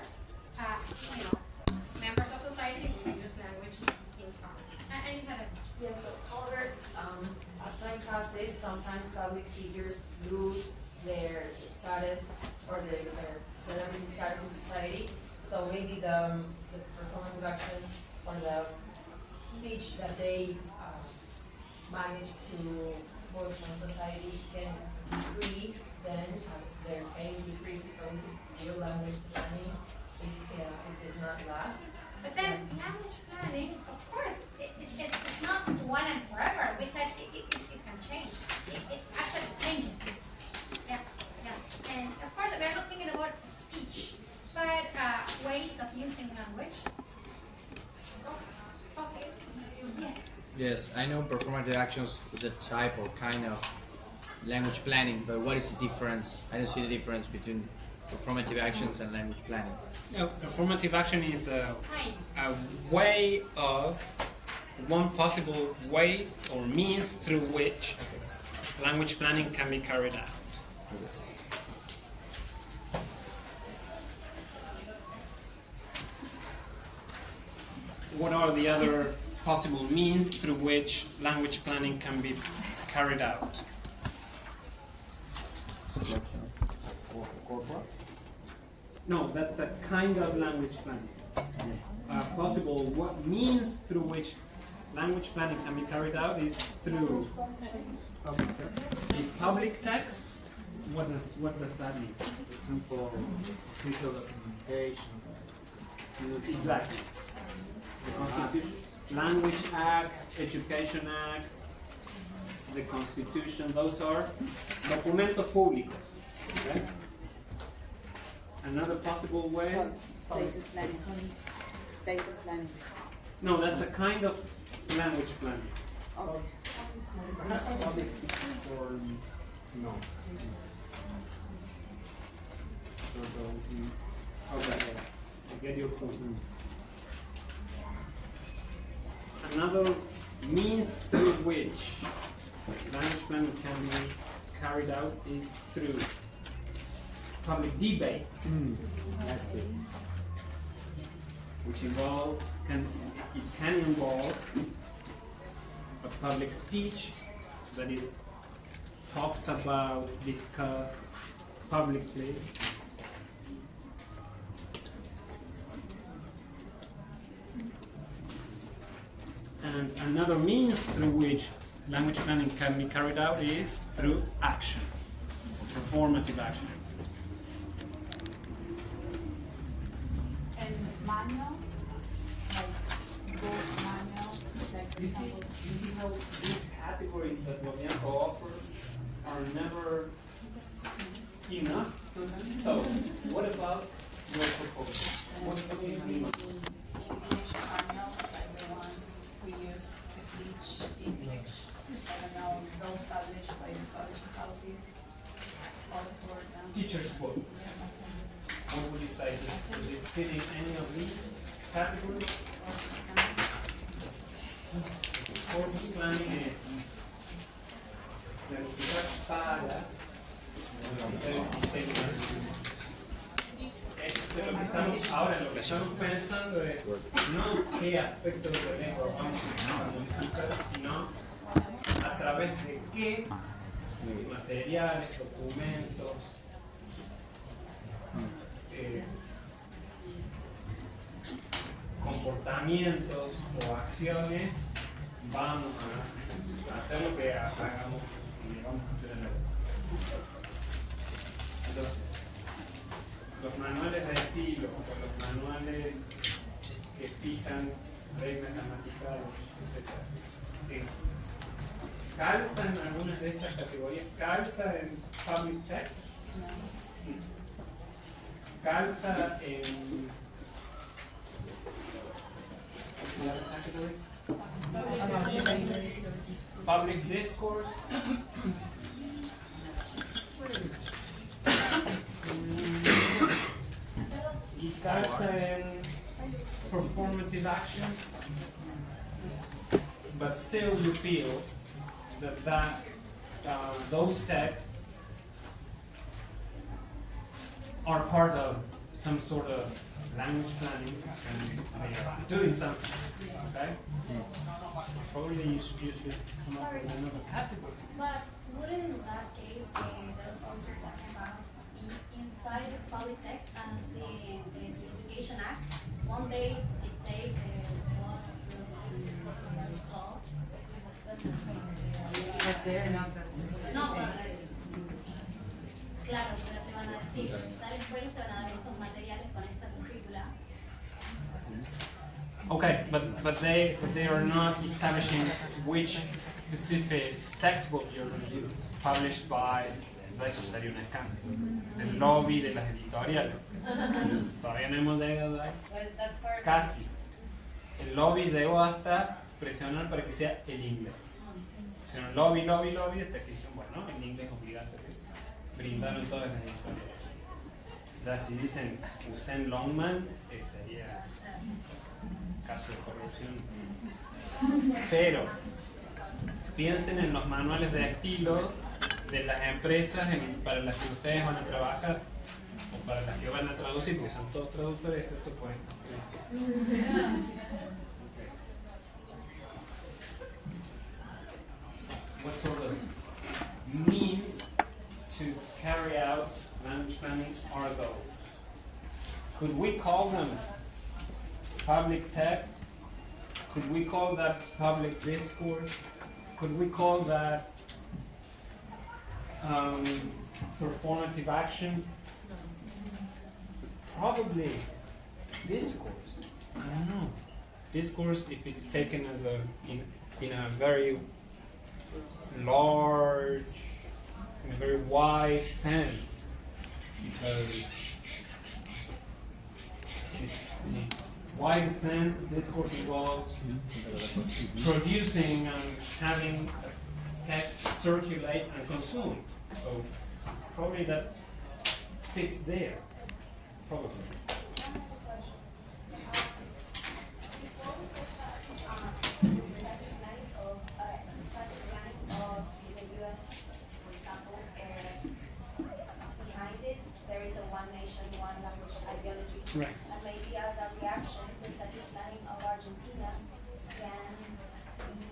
members of society will use language in turn. And you had a question. Yeah, so however, as time passes, sometimes public figures lose their status or their celebrity status in society. So maybe the performative action or the speech that they manage to push on society can decrease then as their fame decreases. So sense it's still language planning if it is not last. But then language planning, of course, it's not one and forever. We said it can change. It actually changes. Yeah, yeah. And of course, we are not thinking about speech, but ways of using language. Oh, okay. Yes. Yes, I know performative actions is a type or kind of language planning, but what is the difference? I don't see the difference between performative actions and language planning. No, performative action is a way of, one possible way or means through which language planning can be carried out. What are the other possible means through which language planning can be carried out? No, that's a kind of language planning. Possible what means through which language planning can be carried out is through public texts. What does that mean? For example, official documentation. Exactly. The Constitution, language acts, education acts, the Constitution. Those are documentos públicos. Okay? Another possible way. Status planning. Status planning. No, that's a kind of language planning. Okay. Perhaps public speeches or no. Okay, I get your point. Another means through which language planning can be carried out is through public debate. That's it. Which involves, it can involve a public speech that is talked about, discussed publicly. And another means through which language planning can be carried out is through action, performative action. And manuals, like book manuals, like for You example. see how these categories that Movimiento offers are never enough sometimes? So, what about your proposal? What do you Maybe think? English manuals, like the ones we use to teach English. I don't know, those established by the publishing houses. Oxford, Teachers' books. What would you say? Does it fit in any of these categories? Course planning es planificar para ahora lo que estamos pensando es no qué aspectos de lengua vamos a modificar, sino a través de qué materiales, documentos, comportamientos o acciones vamos a hacer lo que hagamos y vamos a hacer en el. Entonces, los manuales de estilo o los manuales que fijan reglas gramaticales, etc. ¿Calza en algunas de estas categorías? ¿Calza en public texts? ¿Calza en... what's the other category? Public discourse. Y calza en performative action. But still you feel that those texts are part of some sort of language planning and they are doing something, okay? Probably you should come up with another category. But wouldn't in that case the folks we're talking about be inside this public text and the Education Act one day dictate what will be taught? But they're not as specific. No, but Claro, pero te van a decir, tal spring se van a dar estos materiales con esta currícula. Okay, but they are not establishing which specific textbook you're going to use, published by, eso sería un escándalo, el lobby de las editoriales. Todavía no hemos llegado ahí. Casi. El lobby llegó hasta presionar para que sea el inglés. Hicieron lobby, hasta que dijeron, bueno, el inglés es obligatorio. Brindaron todas las editoriales. Ya si dicen usen Longman, sería caso de corrupción. Pero piensen en los manuales de estilo de las empresas para las que ustedes van a trabajar o para las que van a traducir, porque son todos traductores excepto por esto. What sort of means to carry out language planning are those? Could we call them public text? Could we call that public discourse? Could we call that performative action? Probably discourse. I don't know. Discourse, if it's taken as in a very large, in a very wide sense, because in its wide sense, discourse involves producing and having text circulate and consume. So probably that fits there. Probably. Right. And maybe as a reaction, the status planning of Argentina can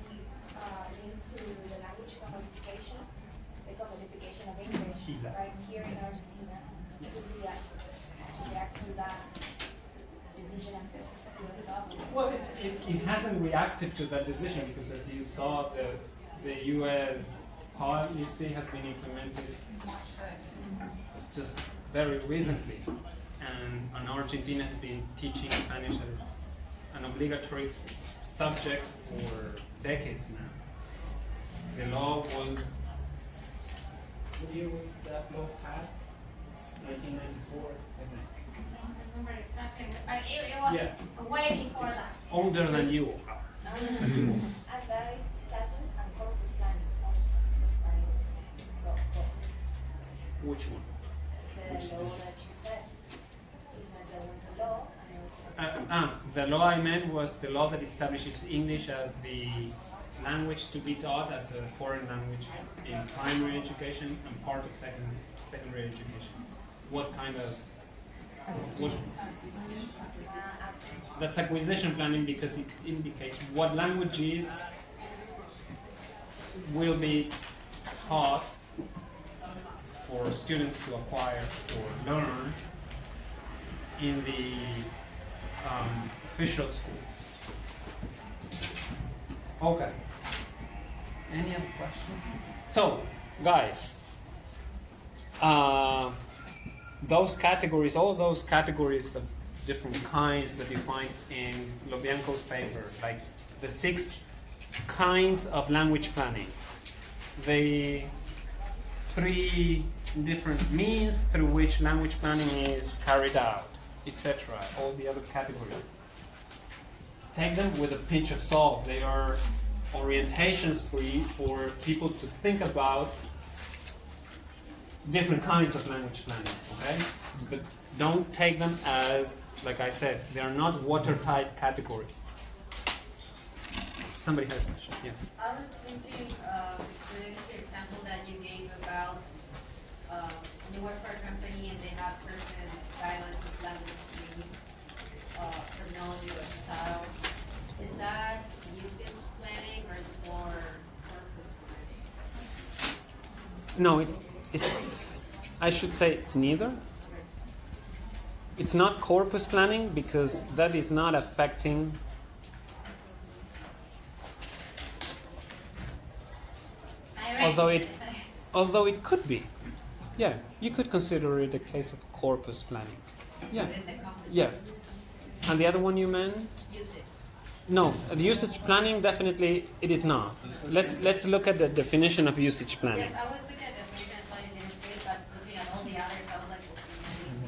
be linked to the language commodification, the commodification of English, Exactly. right here in Argentina, Yes. to react to that decision of the US government. Well, it hasn't reacted to that decision because, as you saw, the U.S. policy has been implemented just very recently, and Argentina has been teaching Spanish as an obligatory subject for decades now. The law was, what year was that law passed? 1994, I think. I don't remember exactly, but it was Yeah. way before It's that. older than you are. And there is status and corpus planning also, right? So, Which one? the law that you said, is that there was a law and there was The law I meant was the law that establishes English as the language to be taught as a foreign language in primary education and part of secondary education. What kind of... What, that's acquisition planning because it indicates what languages will be taught for students to acquire or learn in the official school. Okay. Any other question? So, guys, those categories, all those categories of different kinds that you find in Lobianco's paper, like the 6 kinds of language planning, the 3 different means through which language planning is carried out, etc., all the other categories. Take them with a pinch of salt. They are orientations for people to think about different kinds of language planning, okay? But don't take them as, like I said, they are not watertight categories. Somebody has a question, yeah. I was thinking, related to the example that you gave about when you work for a company and they have certain guidelines of language use, terminology or style. Is that usage planning or is it more purpose planning? No, it's I should say it's neither. It's not corpus planning because that is not affecting although it could be. Yeah, you could consider it a case of corpus planning. Yeah. Within the company. Yeah. And the other one you meant? Usage. No, the usage planning definitely it is not. Let's look at the definition of usage planning. Yes, I was looking at the definition and thought it didn't fit, but looking at all the others, I was like,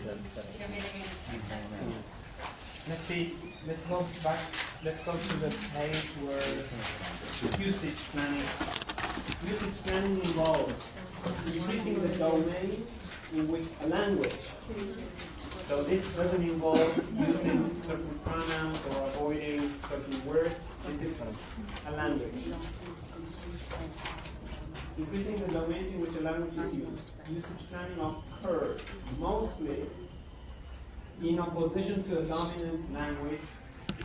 it really makes sense. Let's see. Let's go back. Let's go to the page where usage planning. Usage planning involves increasing the domains in which a language. So this doesn't involve using certain pronouns or avoiding certain words. This is a language. Increasing the domains in which a language is used. Usage planning occurs mostly in opposition to a dominant language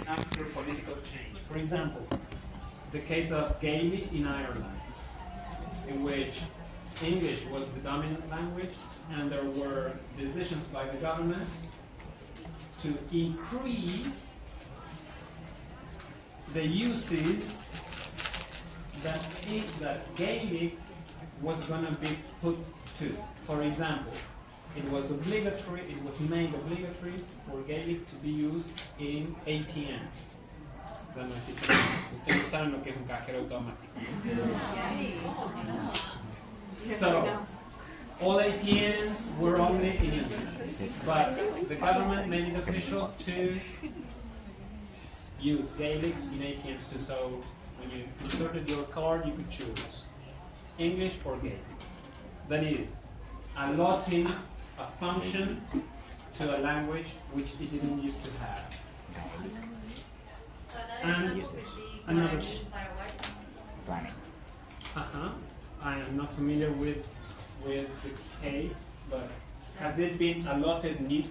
after political change. For example, the case of Gaelic in Ireland, in which English was the dominant language, and there were decisions by the government to increase the uses that Gaelic was going to be put to. For example, it was made obligatory for Gaelic to be used in ATMs. Ustedes saben lo que es un cajero automático. So, all ATMs were only in English, but the government made it official to use Gaelic in ATMs too. So, when you inserted your card, you could choose English or Gaelic. That is, allotting a function to a language which it didn't used to have. So another example could be Guarani Sarawak. I am not familiar with the case, but has it been allotted new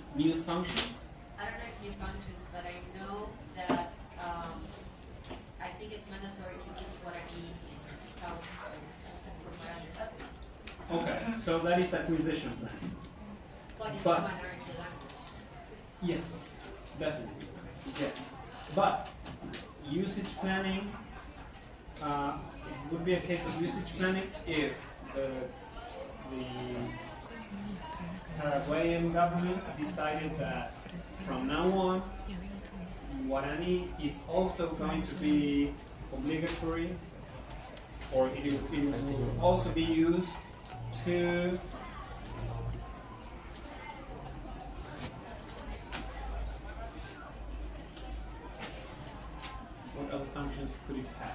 functions? I don't know if new functions, but I know that I think it's mandatory to teach Guarani in South. That's Okay, so that is acquisition planning. but it's But- a minority language. Yes, definitely. Yeah. But usage planning would be a case of usage planning if the Paraguayan government decided that from now on Guarani is also going to be obligatory, or it will also be used to what other functions could it have?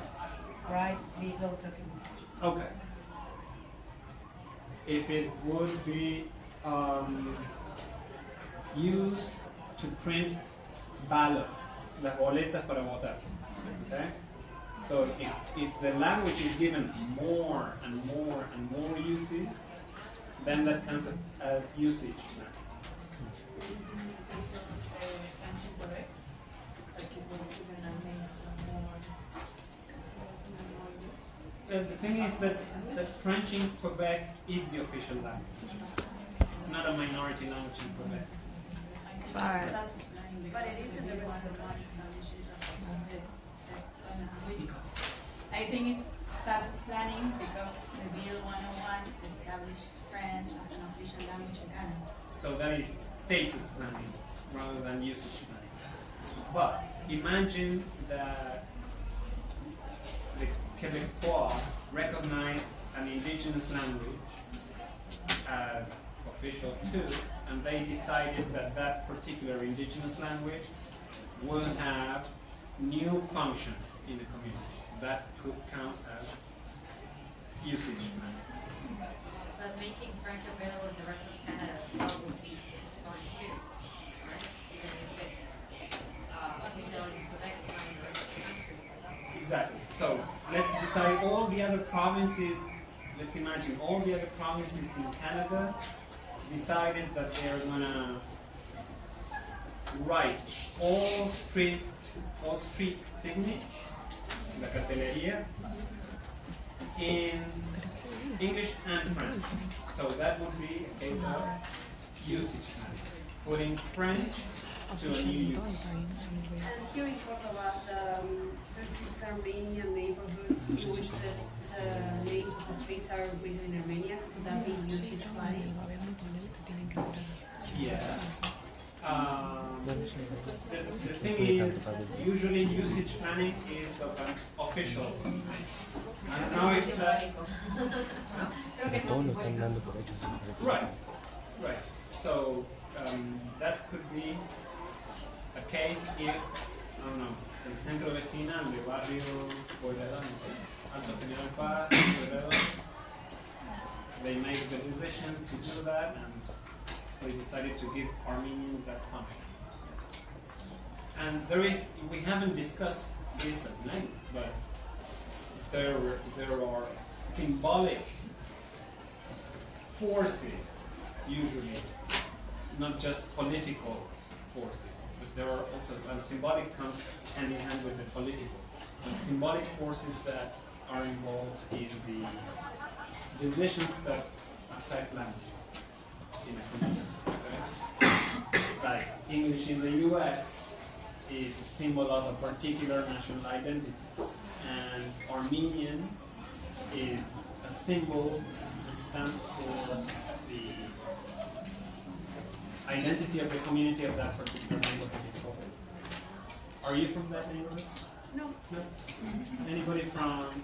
Right, legal documentation. Okay. If it would be used to print ballots, las boletas para votar. Okay? So if the language is given more and more and more uses, then that counts as usage. The thing is that French in Quebec is the official language. It's not a minority language in Quebec. But it is in the rest of the country. I think it's status planning because the Bill 101 established French as an official language in Canada. So that is status planning rather than usage planning. But imagine that the Quebecois recognized an indigenous language as official too, and they decided that that particular indigenous language will have new functions in the community. That could count as usage planning. But making French available in the rest of Canada that would be fine too, right? Even if it's official in Quebec, it's not in the rest of the country. Exactly. So let's decide all the other provinces, let's imagine all the other provinces in Canada decided that they're gonna write all street signage, la cartelería, in English and French. So that would be a case of usage planning. Putting French to a new use. And here in Córdoba, there's this Armenian neighborhood in which the names of the streets are written in Armenian. Would that be usage planning? Yeah. The thing is, usually usage planning is of an official. I don't know if that. Right, right. So that could be a case if, I don't know, el centro vecinal de barrio Boireda, no sé, Alto General Paz, Boireda, they made the decision to do that and we decided to give Armenian that function. And we haven't discussed this at length, but there are symbolic forces, usually, not just political forces, but there are also, and symbolic comes hand in hand with the political, but symbolic forces that are involved in the decisions that affect language in a community. Okay? Like English in the US is a symbol of a particular national identity, and Armenian is a symbol that stands for the identity of the community of that particular neighborhood. Are you from that neighborhood? No. No? Anybody from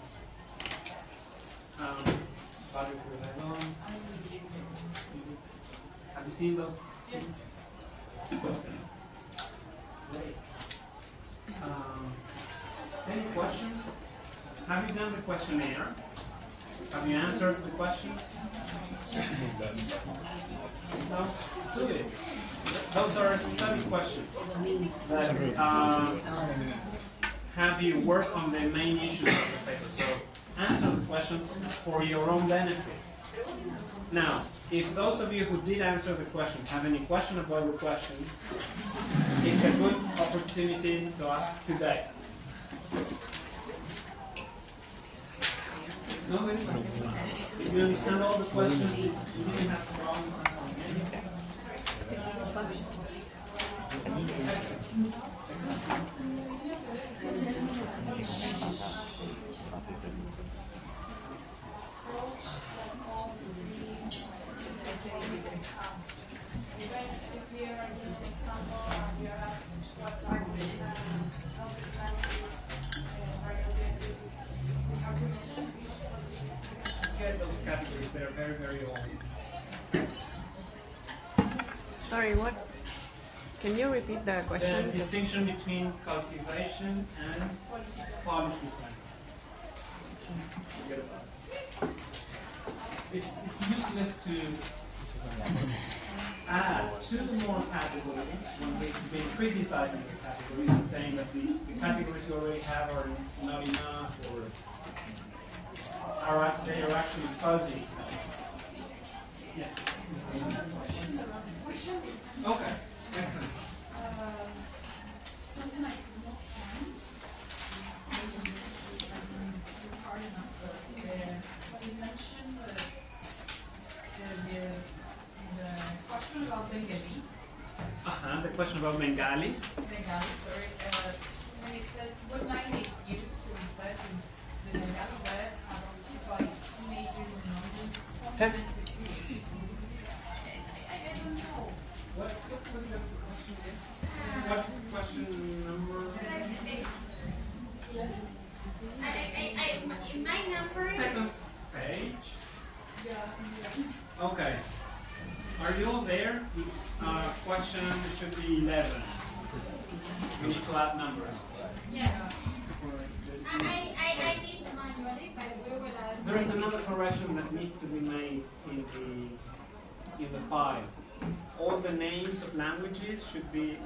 Barrio Pueyrredón? Have you seen those things? Great. Any questions? Have you done the questionnaire? Have you answered the questions? No? Do it. Those are study questions. Have you worked on the main issues of the paper? So answer the questions for your own benefit. Now, if those of you who did answer the question have any question about the questions, it's a good opportunity to ask today. Nobody? If you understand all the questions, you didn't have problems answering anything. Get those categories, they're very, very old. Sorry, what? Can you repeat the question? The distinction between cultivation and policy planning. Forget about it. It's useless to add two more categories when we've been criticizing the categories and saying that the categories you already have are not enough or they are actually fuzzy. Yeah. Okay, excellent. Something like hard enough, but you mentioned the question about Bengali. The question about Bengali. Bengali, sorry. When it says what language is used to refer to the Bengali words adopted by teenagers and non-youths. I don't know. What was the question again? What question number? My number Second page. Okay. Are you all there? Question should be 11. We need to add numbers. Yes. I did mine already, but we will There is another correction that needs to be made in the file. All the names of languages should be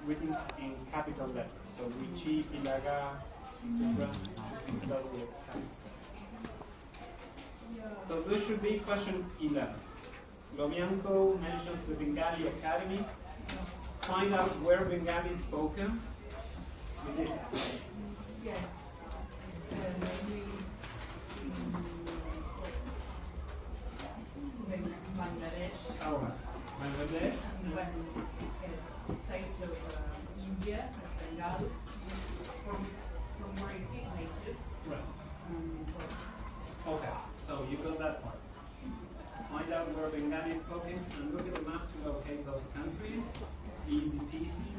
written in capital letters. So Wichi, Ilaga, etc. should be spelled with capital. So this should be question 11. Lobianco mentions the Bengali Academy. Find out where Bengali is spoken. We did. Yes. Maybe Bangladesh. Oh, When were they? When states of India, Senegal, from where it originated. Right. Okay, so you got that part. Find out where Bengali is spoken and look at the map to locate those countries. Easy peasy.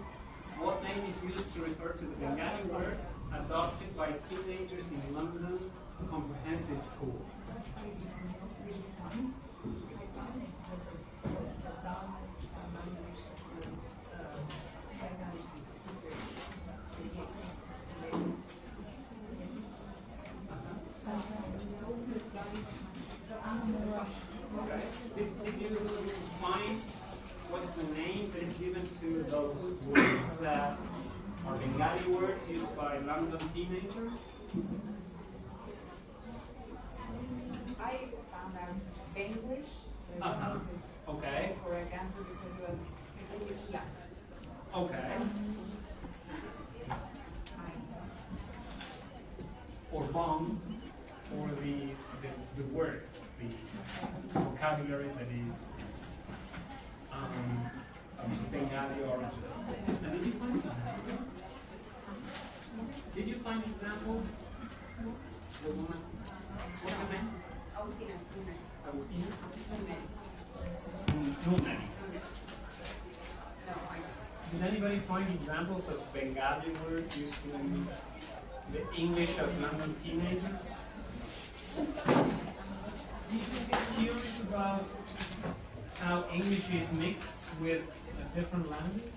What name is used to refer to the Bengali words adopted by teenagers in London's comprehensive school? Okay. Did you find what's the name that is given to those words that are Bengali words used by London teenagers? I found out English. Okay. Correct answer because it was English. Yeah. Okay. Or bomb, or the words, the vocabulary that is of Bengali origin. And did you find example? Did you find example? The woman, what's her name? Agustina? Nunari. Did anybody find examples of Bengali words used in the English of London teenagers? Did you get curious about how English is mixed with a different language?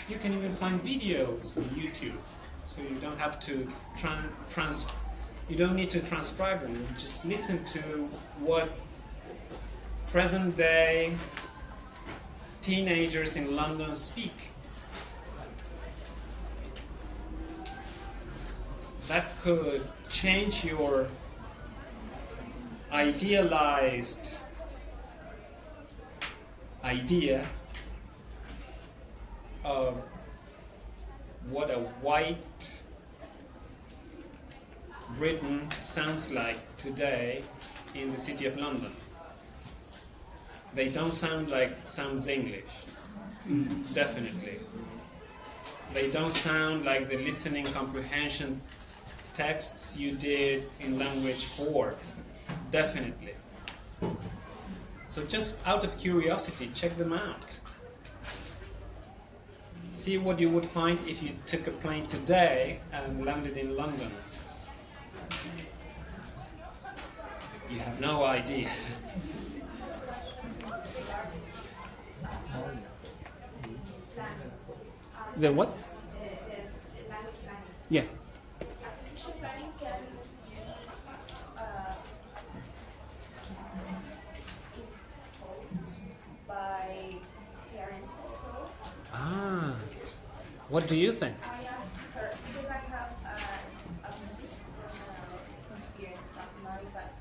You can even find videos on YouTube, so you don't have to you don't need to transcribe them. You just listen to what present-day teenagers in London speak. That could change your idealized idea of what a white Britain sounds like today in the city of London. They don't sound like sounds English, definitely. They don't sound like the listening comprehension texts you did in language 4, definitely. So just out of curiosity, check them out. See what you would find if you took a plane today and landed in London. You have no idea. The what? Language planning. Yeah. Acquisition planning can be by parents also. Ah. What do you think? I asked her because I have personal experience talking about it, but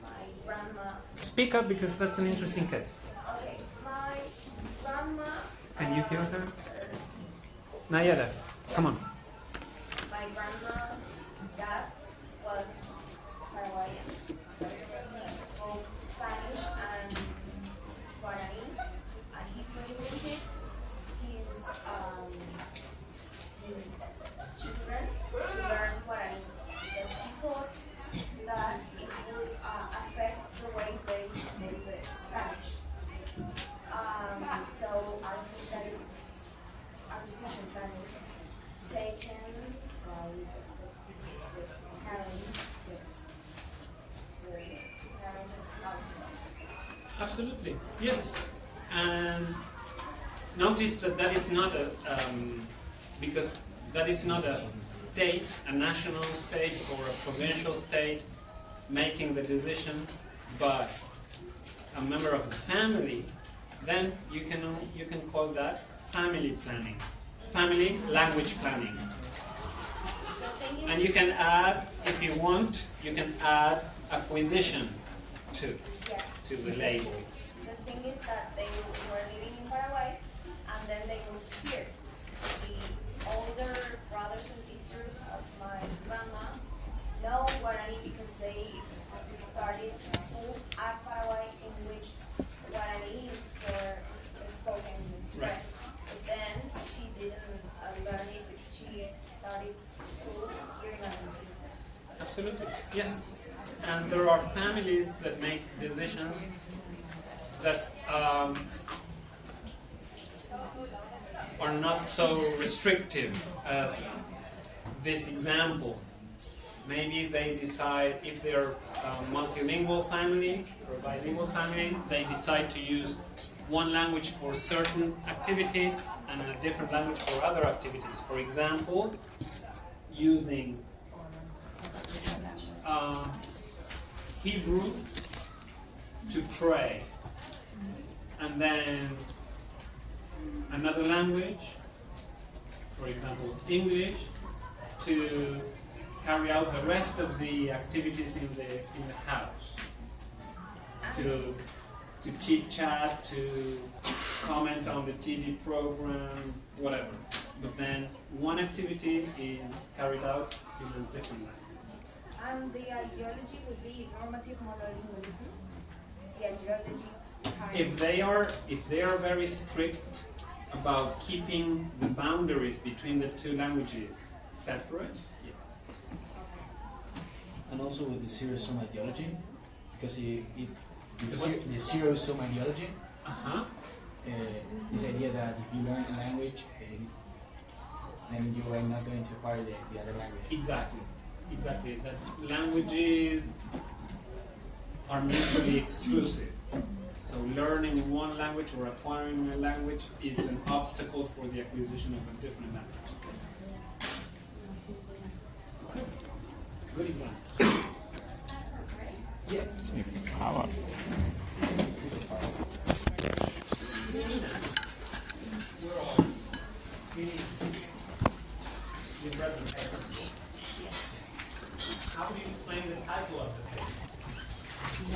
my grandma. Speak up because that's an interesting case. Okay, my grandma. Can you hear her? Nayara, come on. My grandma's dad was Paraguayan. He spoke Spanish and Guarani, and he prohibited his children to learn Guarani because he thought that it would affect the way they speak Spanish. So I think that it's acquisition planning taken by the parents, the parents also. Absolutely, yes. And notice that that is not a, because that is not a state, a national state or a provincial state making the decision, but a member of the family. Then you can call that family planning, family language planning. And you can add, if you want, you can add acquisition to the label. The thing is that they were living in Paraguay and then they moved here. The older brothers and sisters of my grandma know Guarani because they started school at Paraguay in which Guarani is spoken and spread. Right. But then she didn't learn it because she started school here in Argentina. Absolutely. Yes. And there are families that make decisions that are not so restrictive as this example. Maybe they decide, if they're a multilingual family or a bilingual family, they decide to use one language for certain activities and a different language for other activities. For example, using Hebrew to pray, and then another language, for example English, to carry out the rest of the activities in the house, to chit chat, to comment on the TV program, whatever. But then one activity is carried out in a different language. And the ideology would be normative monolingualism. The ideology If they are very strict about keeping the boundaries between the two languages separate, yes. And also with the zero-sum ideology, because the zero-sum ideology, this idea that if you learn a language, then you are not going to acquire the other language. Exactly. That languages are mutually exclusive. So learning one language or acquiring a language is an obstacle for the acquisition of a different language. Good example. Yes. Power. Where are we? You've read the paper. How do you explain the title of the paper?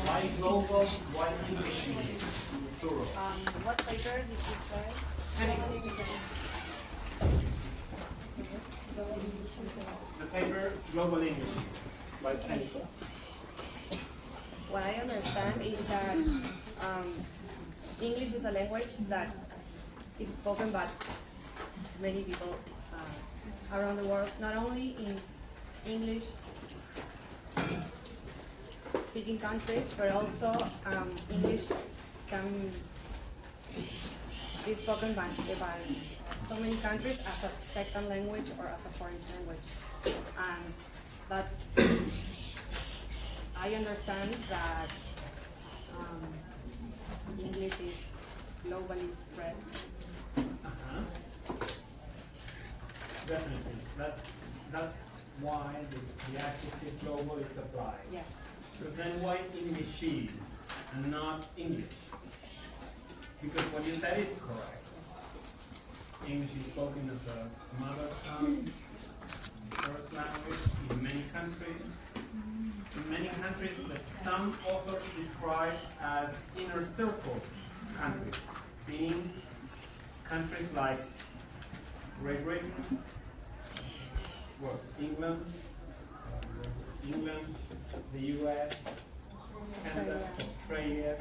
Why global, why English medium? Plural. what paper did you say? The paper Global English by Penny. What I understand is that English is a language that is spoken by many people around the world, not only in English speaking countries, but also English can be spoken by so many countries as a second language or as a foreign language. And that I understand that English is globally spread. Definitely. That's why the adjective global is applied. Yeah. But then why Englishes and not English? Because what you said is correct. English is spoken as a mother tongue, first language in many countries. In many countries that some authors describe as inner circle countries, meaning countries like Great Britain, England, the US, Canada, Australia.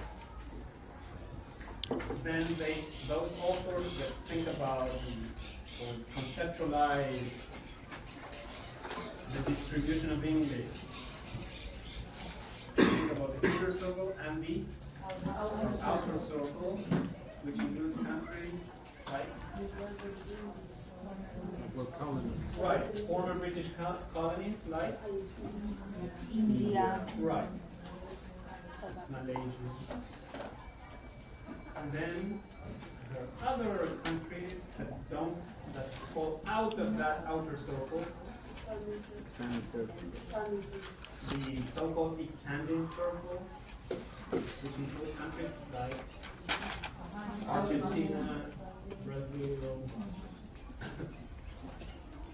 Then those authors that think about or conceptualize the distribution of English think about the inner circle and the outer circle, which includes countries like right, former British colonies like India. Right. Malaysia. And then there are other countries that fall out of that outer circle. The so-called expanding circle, which includes countries like Argentina, Brazil,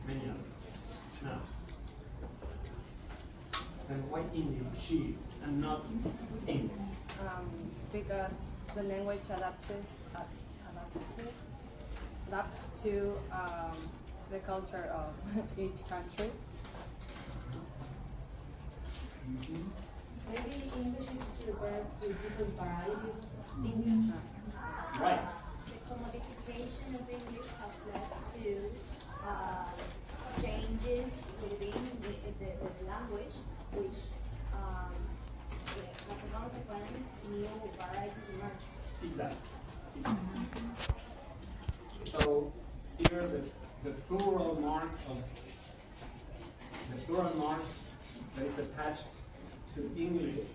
many others. Now, then why English and not English? Because the language adapts to the culture of each country. Maybe English is to refer to different varieties of English. Right. The commodification of English has led to changes within the language, which as a consequence, new varieties emerge. Exactly. So here the plural mark that is attached to English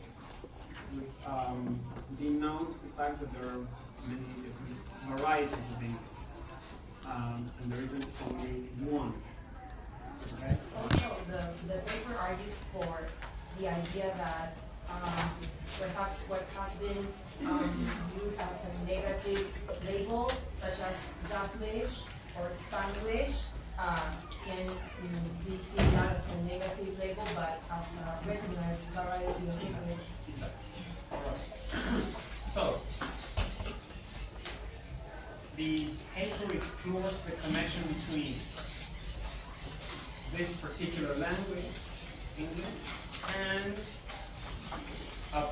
denotes the fact that there are many different varieties of English, and there isn't only one. Okay. Also, the paper argues for the idea that perhaps what has been viewed as a negative label, such as Japanese or Spanish, can be seen not as a negative label, but as a recognized variety of English. Exactly. All right. So the paper explores the connection between this particular language, English, and a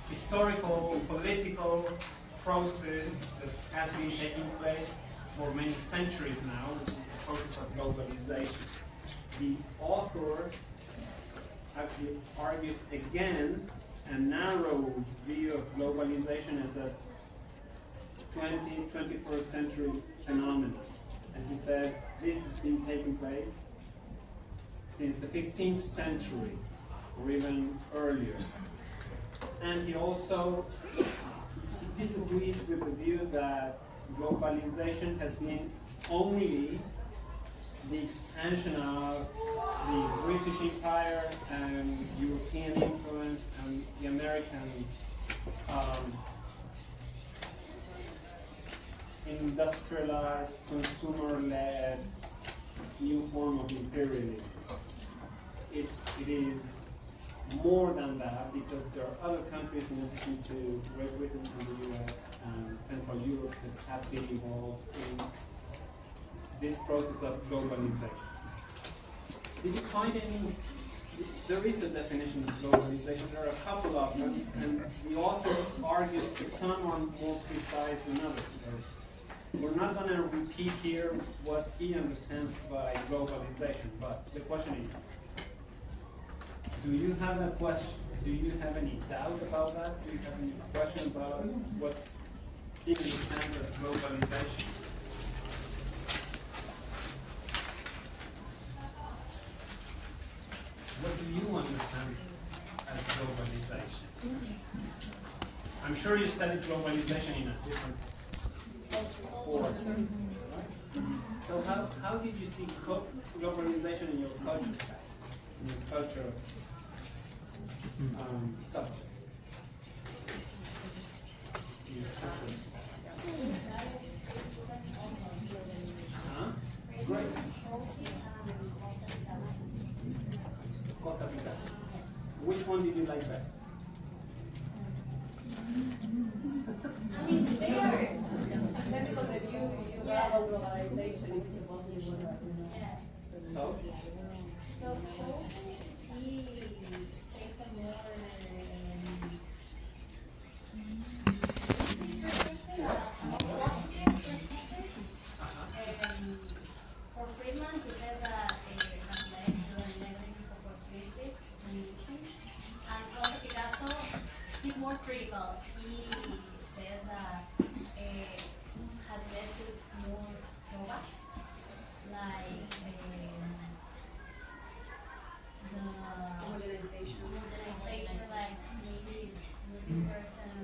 historical, political process that has been taking place for many centuries now, which is the process of globalization. The author actually argues against a narrow view of globalization as a 21st century phenomenon. And he says this has been taking place since the 15th century or even earlier. And he also disagrees with the view that globalization has been only the expansion of the British Empire and European influence and the American industrialized, consumer-led new form of imperialism. It is more than that because there are other countries in addition to Great Britain and the US and Central Europe that have been involved in this process of globalization. Did you find any? There is a definition of globalization. There are a couple of them, and the author argues that some are more precise than others. So we're not going to repeat here what he understands by globalization, but the question is, do you have a question? Do you have any doubt about that? Do you have any question about what he understands as globalization? What do you understand as globalization? I'm sure you studied globalization in a different course, right? So how did you see globalization in your culture class, in your culture subject? In your culture. Great. Which one did you like best? I mean, they are depending on the view you have of globalization, if it's a positive one or Yeah. So? So he takes a more positive perspective. For Friedman, he says that it has led to negative opportunities in education. And also Picasso, he's more critical. He says that it has led to more drawbacks, like the homogenization, like maybe losing certain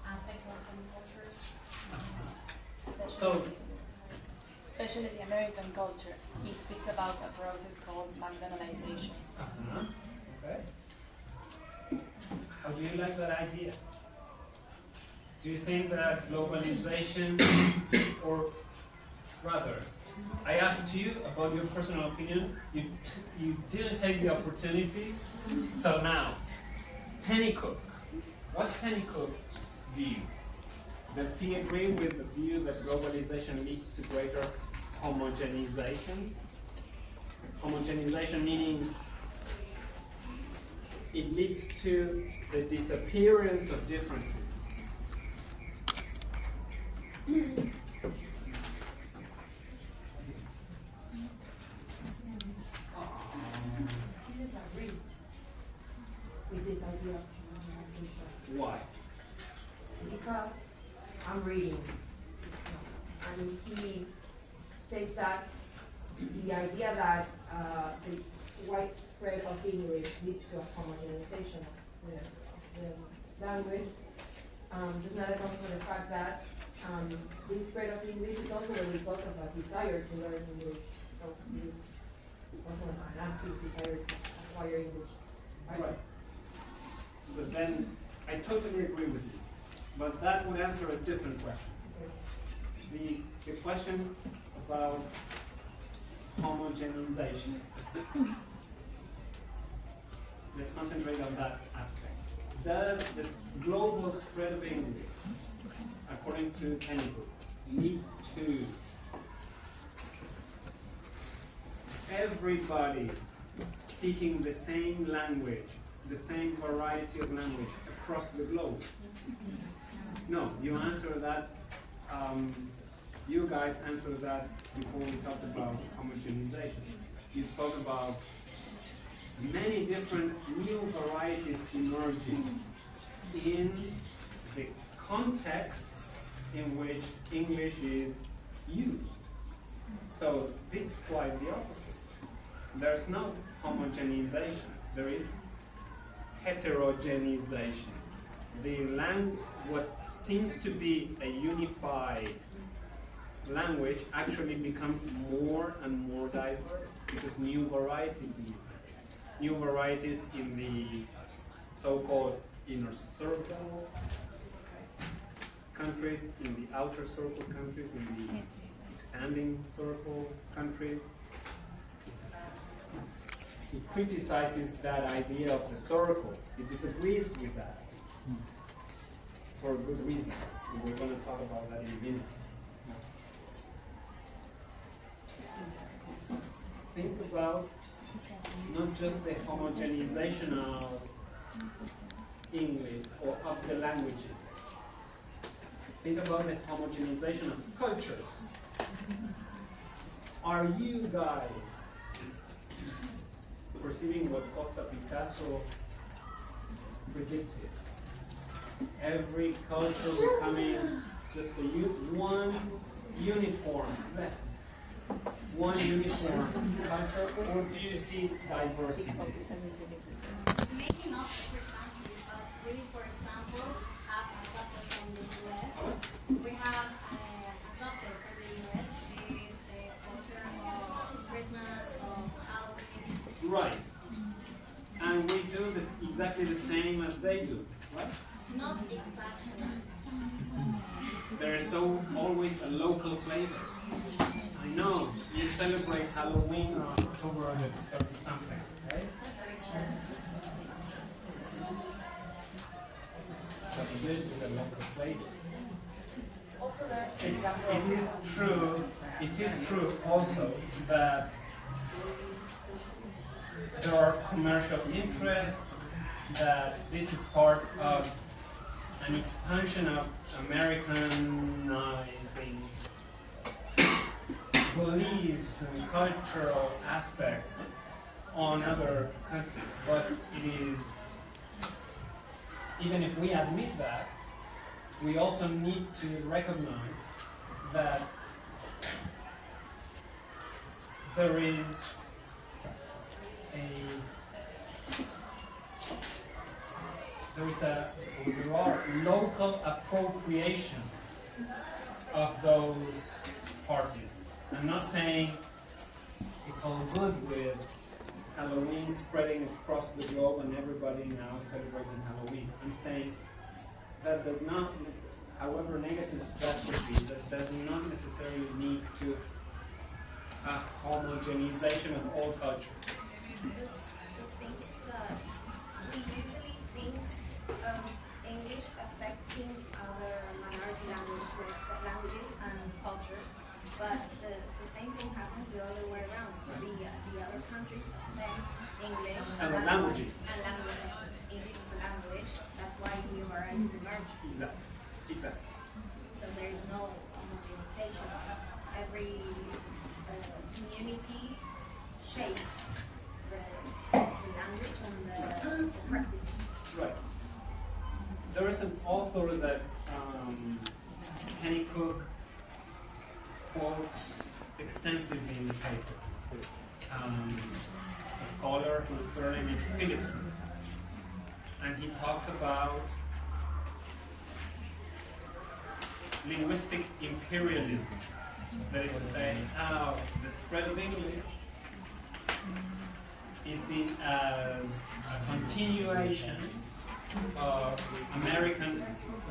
aspects of some cultures. So, especially the American culture, he speaks about a process called McDonaldization. Okay. How do you like that idea? Do you think that globalization, or rather, I asked you about your personal opinion, you didn't take the opportunity, so now, Pennycook. What's Pennycook's view? Does he agree with the view that globalization leads to greater homogenization? Homogenization meaning it leads to the disappearance of differences. There's a risk with this idea of homogenization. Why? Because I'm reading, and he states that the idea that the widespread of English leads to a homogenization of the language does not account for the fact that the spread of English is also a result of a desire to learn English. So it is also an active desire to acquire English. Right. But then, I totally agree with you. But that would answer a different question. The question about homogenization. Let's concentrate on that aspect. Does this global spread of English, according to Pennybook, lead to everybody speaking the same language, the same variety of language across the globe? No, you answer that. You guys answered that before we talked about homogenization. You spoke about many different new varieties emerging in the contexts in which English is used. So this is quite the opposite. There's no homogenization, there is heterogenization. What seems to be a unified language actually becomes more and more diverse because new varieties emerge. New varieties in the so-called inner circle countries, in the outer circle countries, in the expanding circle countries. He criticizes that idea of the circles. He disagrees with that for a good reason. And we're going to talk about that in a minute. Think about not just the homogenization of English or of the languages. Think about the homogenization of cultures. Are you guys perceiving what Costa Picasso predicted? Every culture becoming just one uniform, less. One uniform culture, or do you see diversity? Making up for countries, but we, for example, have adopted from the US. We have adopted from the US is the culture of Christmas, of Halloween. Right. And we do this exactly the same as they do, right? Not exactly. There is always a local flavor. I know you celebrate Halloween on October the 30 something, right? But it is with a local flavor. It is true also that there are commercial interests, that this is part of an expansion of Americanizing beliefs and cultural aspects on other countries. But it is, even if we admit that, we also need to recognize that there is there are local appropriations of those parties. I'm not saying it's all good with Halloween spreading across the globe and everybody now celebrating Halloween. I'm saying that does not, however negative that could be, that does not necessarily lead to a homogenization of all cultures. We usually think English affecting other minority languages and cultures, but the same thing happens the other way around. The other countries affect English and languages. languages emerge. Exactly. Exactly. So there is no homogenization. Every community shapes the language and the practice. Right. There is an author that Penny Cook quotes extensively in the paper. A scholar whose surname is Philipson. And he talks about linguistic imperialism. That is to say, how the spread of English is seen as a continuation of American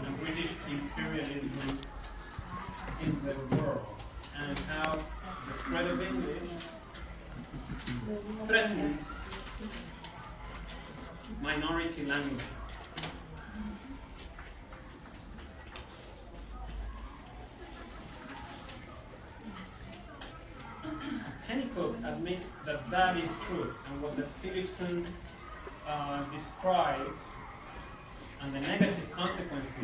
and British imperialism in the world, and how the spread of English threatens minority languages. Pennycook admits that that is true, and what the Philipson describes and the negative consequences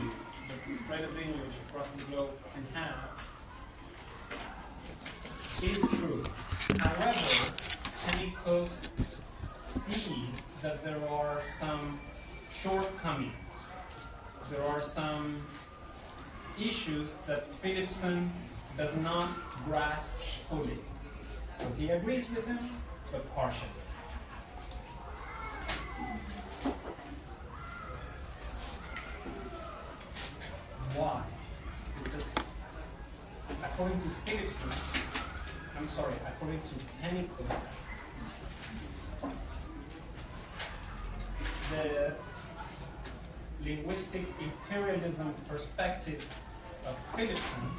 that the spread of English across the globe can have is true. However, Pennycook sees that there are some shortcomings. There are some issues that Philipson does not grasp fully. So he agrees with him, but partially. Why? Because according to Philipson, according to Pennycook, the linguistic imperialism perspective of Philipson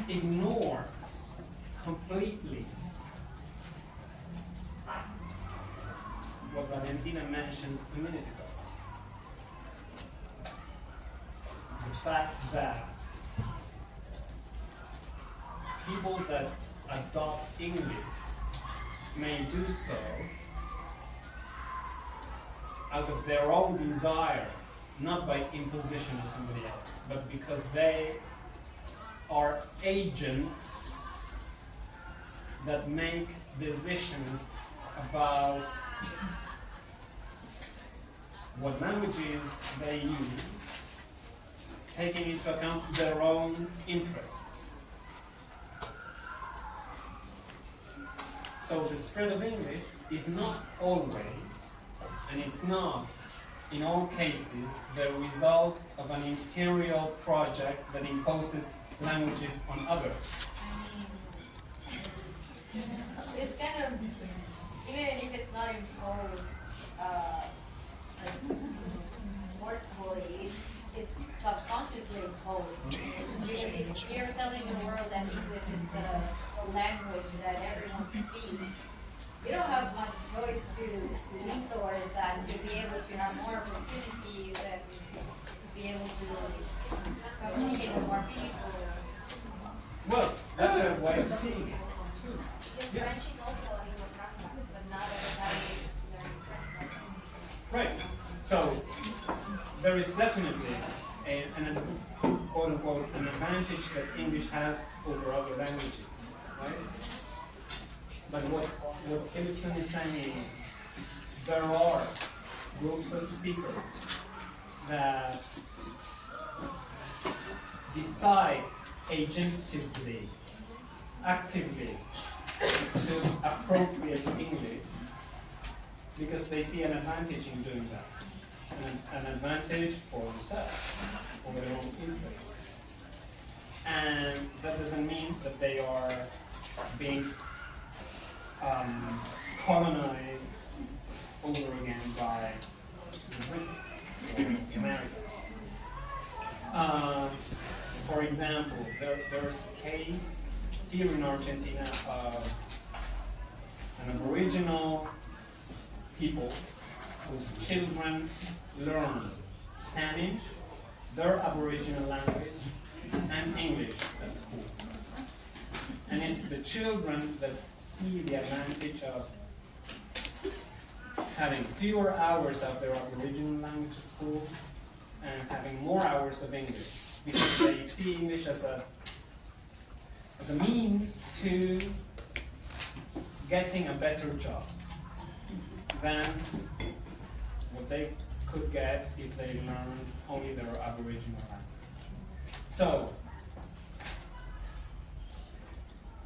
ignores completely what Valentina mentioned a minute ago. The fact that people that adopt English may do so out of their own desire, not by imposition of somebody else, but because they are agents that make decisions about what languages they use, taking into account their own interests. So the spread of English is not always, and it's not in all cases, the result of an imperial project that imposes languages on others. It's kind of, even if it's not imposed, like, forcefully, it's subconsciously imposed. Because if you're telling the world that English is the language that everyone speaks, you don't have much choice to lean towards that, to be able to have more opportunities and to be able to communicate with more people. Well, that's a way of seeing it. Yes, French is also a lingua franca, but not everybody is learning French. Right. So there is definitely an quote unquote an advantage that English has over other languages, right? But what Philipson is saying is there are groups of speakers that decide agentively, actively to appropriate English because they see an advantage in doing that. An advantage for themselves, for their own interests. And that doesn't mean that they are being colonized over again by Britain or America. For example, there's a case here in Argentina of an Aboriginal people whose children learn Spanish, their Aboriginal language, and English at school. And it's the children that see the advantage of having fewer hours of their Aboriginal language at school and having more hours of English, because they see English as a means to getting a better job than what they could get if they learned only their Aboriginal language. So,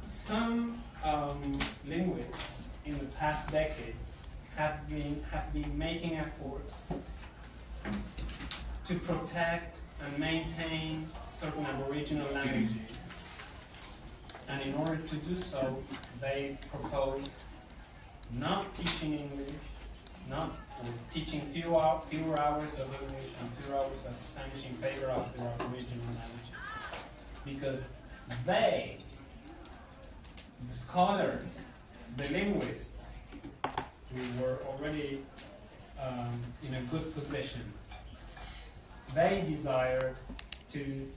some linguists in the past decades have been making efforts to protect and maintain certain Aboriginal languages. And in order to do so, they proposed not teaching English, or teaching fewer hours of English and fewer hours of Spanish in favor of their Aboriginal languages. Because they, the scholars, the linguists, who were already in a good position, they desired to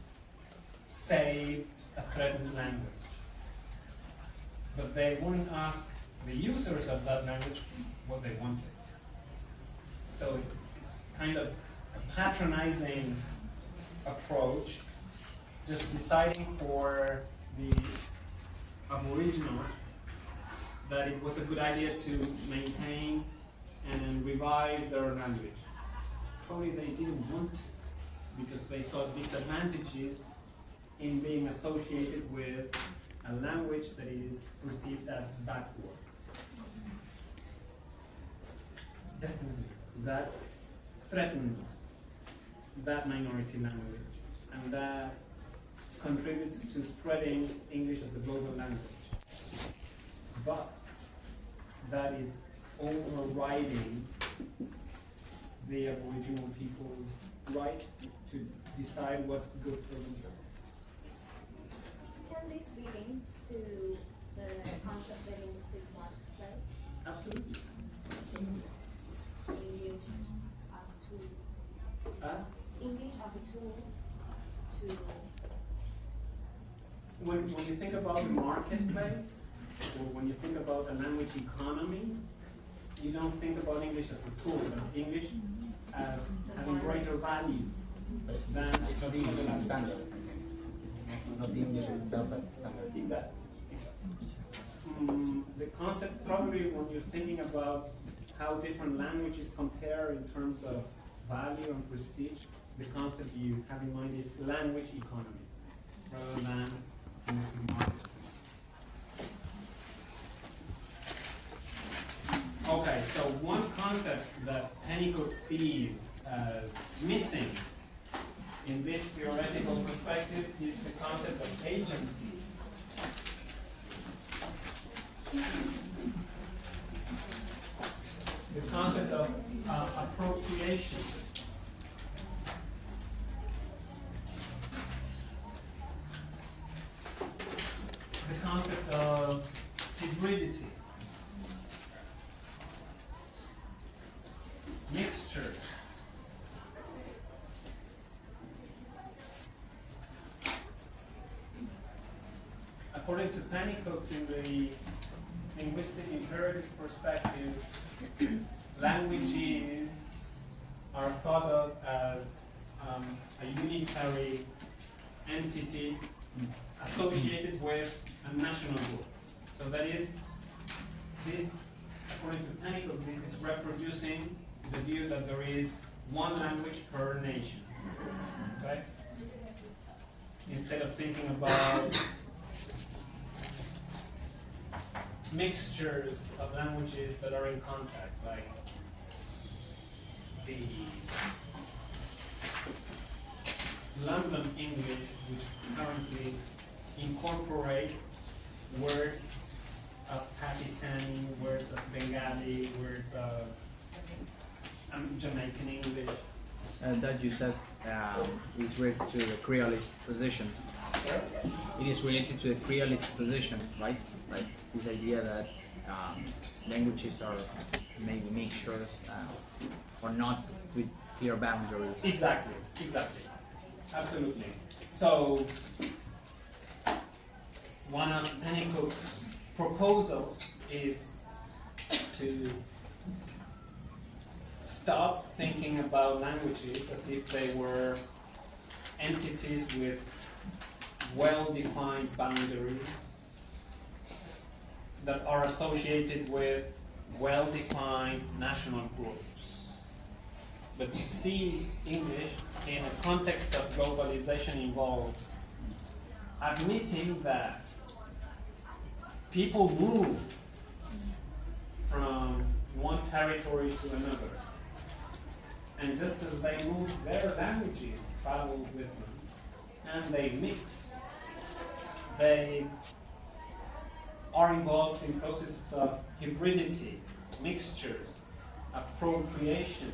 save a threatened language. But they wouldn't ask the users of that language what they wanted. So it's kind of a patronizing approach, just deciding for the Aboriginal that it was a good idea to maintain and revive their language. Probably they didn't want to, because they saw disadvantages in being associated with a language that is perceived as backward. Definitely, that threatens that minority language, and that contributes to spreading English as a global language. But that is overriding the Aboriginal people's right to decide what's good for themselves. Can this be linked to the concept of linguistic marketplace? Absolutely. English as a tool. English as a tool to. When you think about the marketplace, or when you think about a language economy, you don't think about English as a tool, but English as having greater value than it's not English, it's standard. Not the English itself, but standard. Exactly. The concept, probably when you're thinking about how different languages compare in terms of value and prestige, the concept you have in mind is language economy, rather than marketplace. Okay, so one concept that Pennycook sees as missing in this theoretical perspective is the concept of agency. The concept of appropriation. The concept of hybridity. Mixtures. According to Pennycook, in the linguistic imperative perspective, languages are thought of as a unitary entity associated with a national group. So that is, this, according to Pennycook, this is reproducing the view that there is one language per nation. Okay? Instead of thinking about mixtures of languages that are in contact, like the London English, which currently incorporates words of Pakistani, words of Bengali, words of Jamaican English. And that you said is related to the Creolist position. It is related to the Creolist position, right? Like this idea that languages are maybe mixtures or not with clear boundaries. Exactly, absolutely. So one of Pennycook's proposals is to stop thinking about languages as if they were entities with well-defined boundaries that are associated with well-defined national groups. But to see English in a context of globalization involves admitting that people move from one territory to another. And just as they move, their languages travel with them. And they mix. They are involved in processes of hybridity, mixtures, appropriation.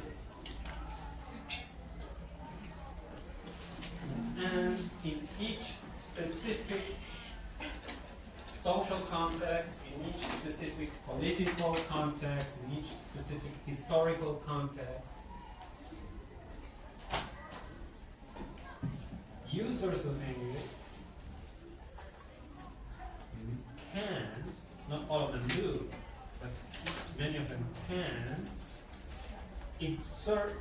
And in each specific social context, in each specific political context, in each specific historical context, users of English can, not all of them do, but many of them can, exert,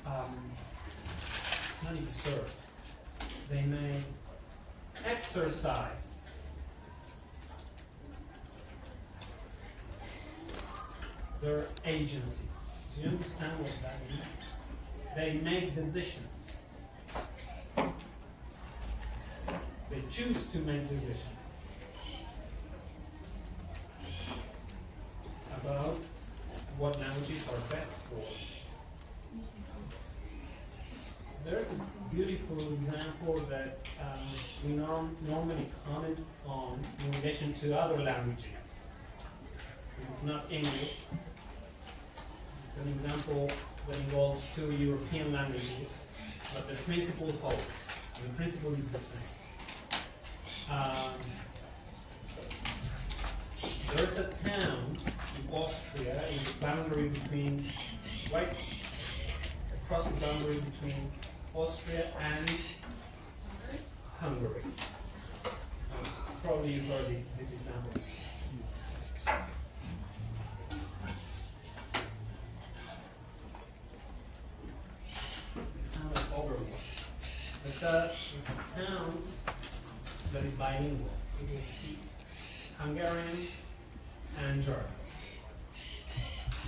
it's not exert, they may exercise their agency. Do you understand what that means? They make decisions. They choose to make decisions about what languages are best for. There's a beautiful example that we normally comment on in relation to other languages. This is not English. It's an example that involves two European languages, but the principle holds. The principle is the same. There's a town in Austria, in the boundary between, right across the boundary between Austria and Hungary. Probably you've heard this example. The town of Oberwart. It's a town that is bilingual. It will speak Hungarian and German.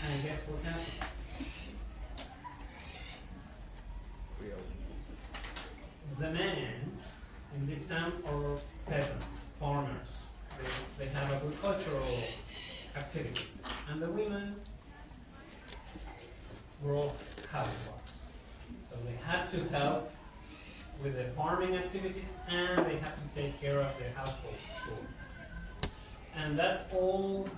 And guess what happened? The men in this town are peasants, farmers. They have agricultural activities. And the women were all housewives. So they had to help with the farming activities, and they have to take care of the household chores. And that's all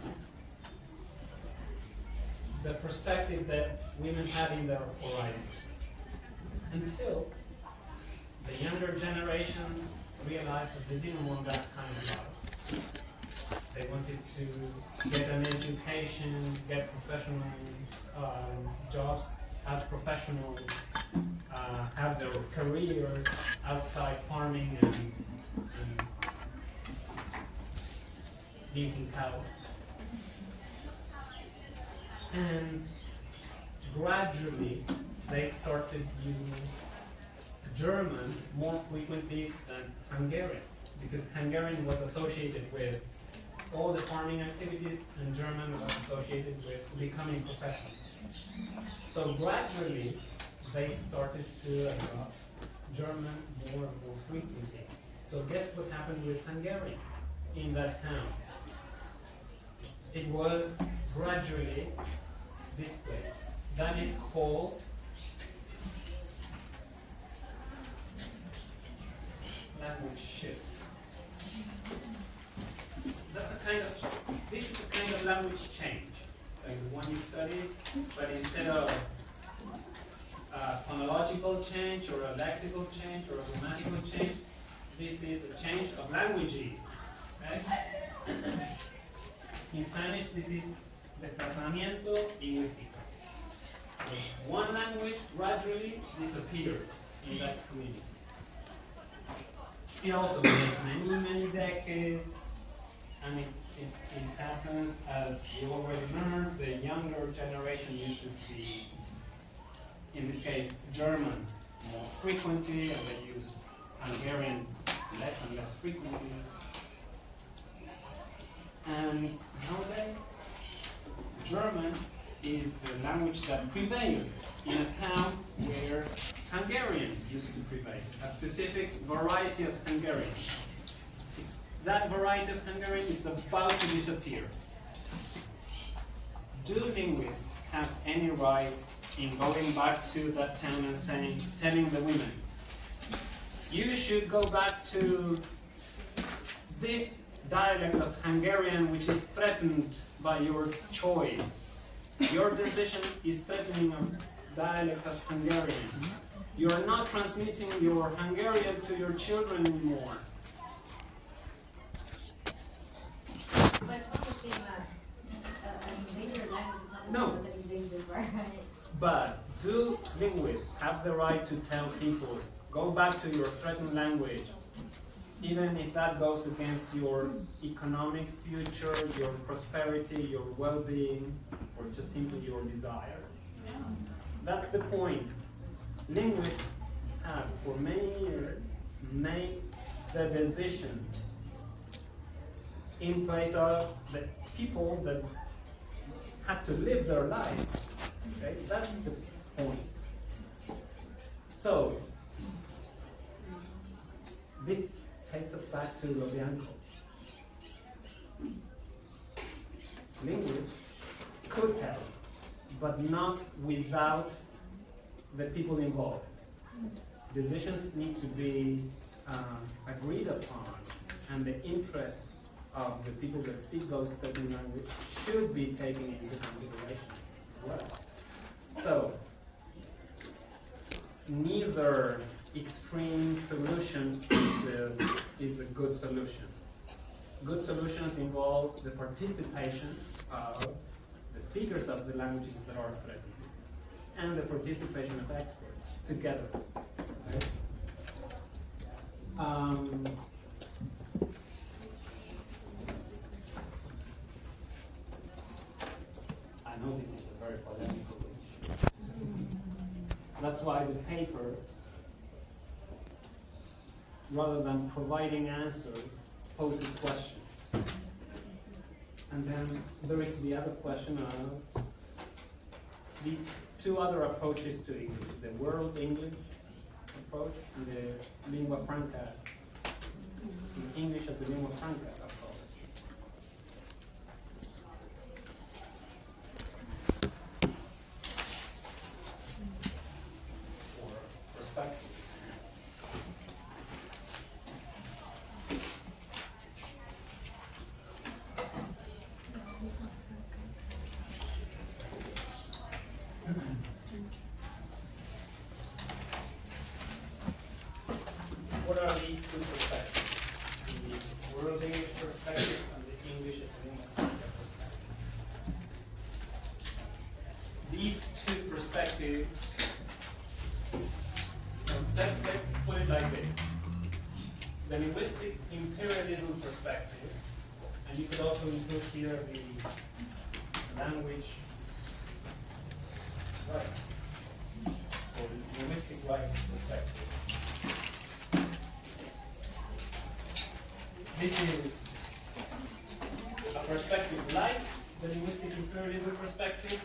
the perspective that women have in their horizon. Until the younger generations realized that they didn't want that kind of life. They wanted to get an education, get professional jobs as professionals, have their careers outside farming and milking cows. And gradually they started using German more frequently than Hungarian, because Hungarian was associated with all the farming activities and German was associated with becoming professionals. So gradually they started to adopt German more and more frequently. So guess what happened with Hungarian in that town? It was gradually displaced. That is called language shift. This is a kind of language change, like the one you studied, but instead of phonological change or a lexical change or a grammatical change. This is a change of languages. Okay? In Spanish, this is desplazamiento lingüístico. So one language gradually disappears in that community. It also takes many, many decades, and it happens, as we already learned, the younger generation uses in this case, German more frequently, and they use Hungarian less and less frequently. And nowadays, German is the language that prevails in a town where Hungarian used to prevail, a specific variety of Hungarian. That variety of Hungarian is about to disappear. Do linguists have any right in going back to that town and telling the women, you should go back to this dialect of Hungarian which is threatened by your choice. Your decision is threatening a dialect of Hungarian. You are not transmitting your Hungarian to your children anymore. But obviously, an endangered language is not No. an endangered, right? But do linguists have the right to tell people, go back to your threatened language, even if that goes against your economic future, your prosperity, your well-being, or just simply your desires? That's the point. Linguists have, for many years, made the decisions in place of the people that had to live their life. Okay? That's the point. So, this takes us back to Lo Bianco. Linguists could help, but not without the people involved. Decisions need to be agreed upon, and the interests of the people that speak those spoken language should be taken into consideration as well. So, neither extreme solution is a good solution. Good solutions involve the participation of the speakers of the languages that are threatened and the participation of experts together. Okay? I know this is a very polemical issue. That's why the paper, rather than providing answers, poses questions. And then there is the other question of these two other approaches to English, the World English approach and the Lingua Franca, English as a Lingua Franca approach. Or perspective. What are these two perspectives? The World English perspective and the English as a Lingua Franca perspective. These two perspectives, let's put it like this. The linguistic imperialism perspective, and you could also include here the language rights, or the linguistic rights perspective. This is a perspective like the linguistic imperialism perspective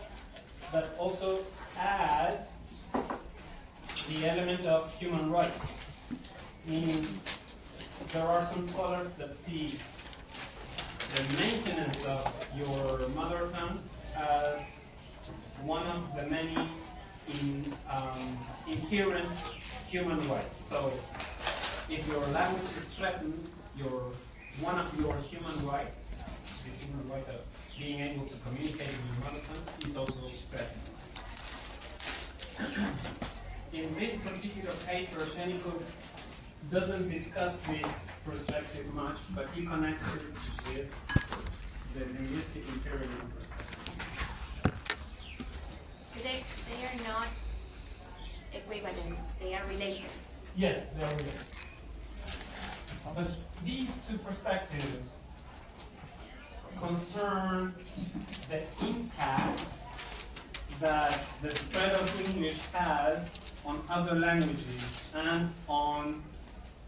that also adds the element of human rights. Meaning, there are some scholars that see the maintenance of your mother tongue as one of the many inherent human rights. So, if your language is threatened, one of your human rights, the human right of being able to communicate in your mother tongue, is also threatened. in this particular paper, Pennycook doesn't discuss this perspective much, but he connects it with the linguistic imperialism perspective. They are not equivalents, they are related. Yes, they are related. But these two perspectives concern the impact that the spread of English has on other languages and on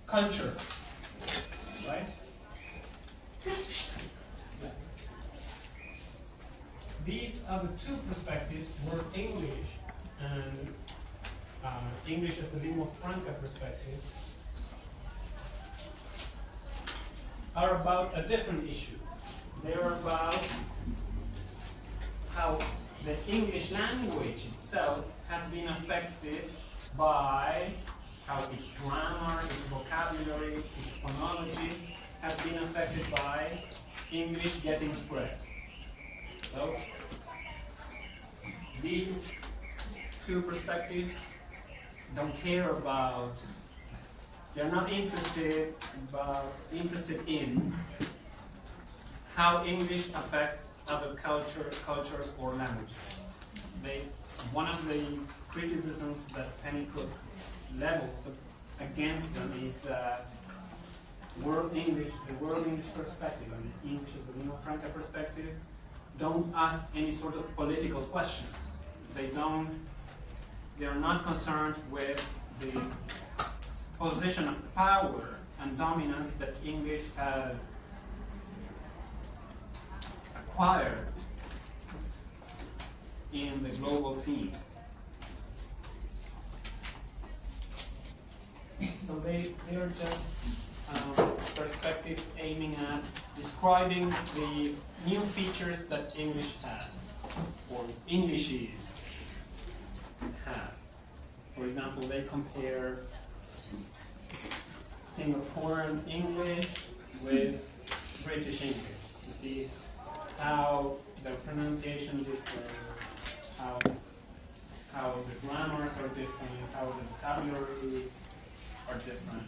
cultures, right? Yes. These are the two perspectives where English and English as the lingua franca perspective are about a different issue. They are about how the English language itself has been affected by how its grammar, its vocabulary, its phonology has been affected by English getting spread. So, these two perspectives don't care about, they're not interested in how English affects other cultures or languages. One of the criticisms that Pennycook levels against them is that the world English perspective and the English as a lingua franca perspective don't ask any sort of political questions. They are not concerned with the position of power and dominance that English has acquired in the global scene. So they are just perspectives aiming at describing the new features that English has, or Englishes have. For example, they compare Singaporean English with British English to see how the pronunciation differs, how the grammars are different, how the vocabularies are different.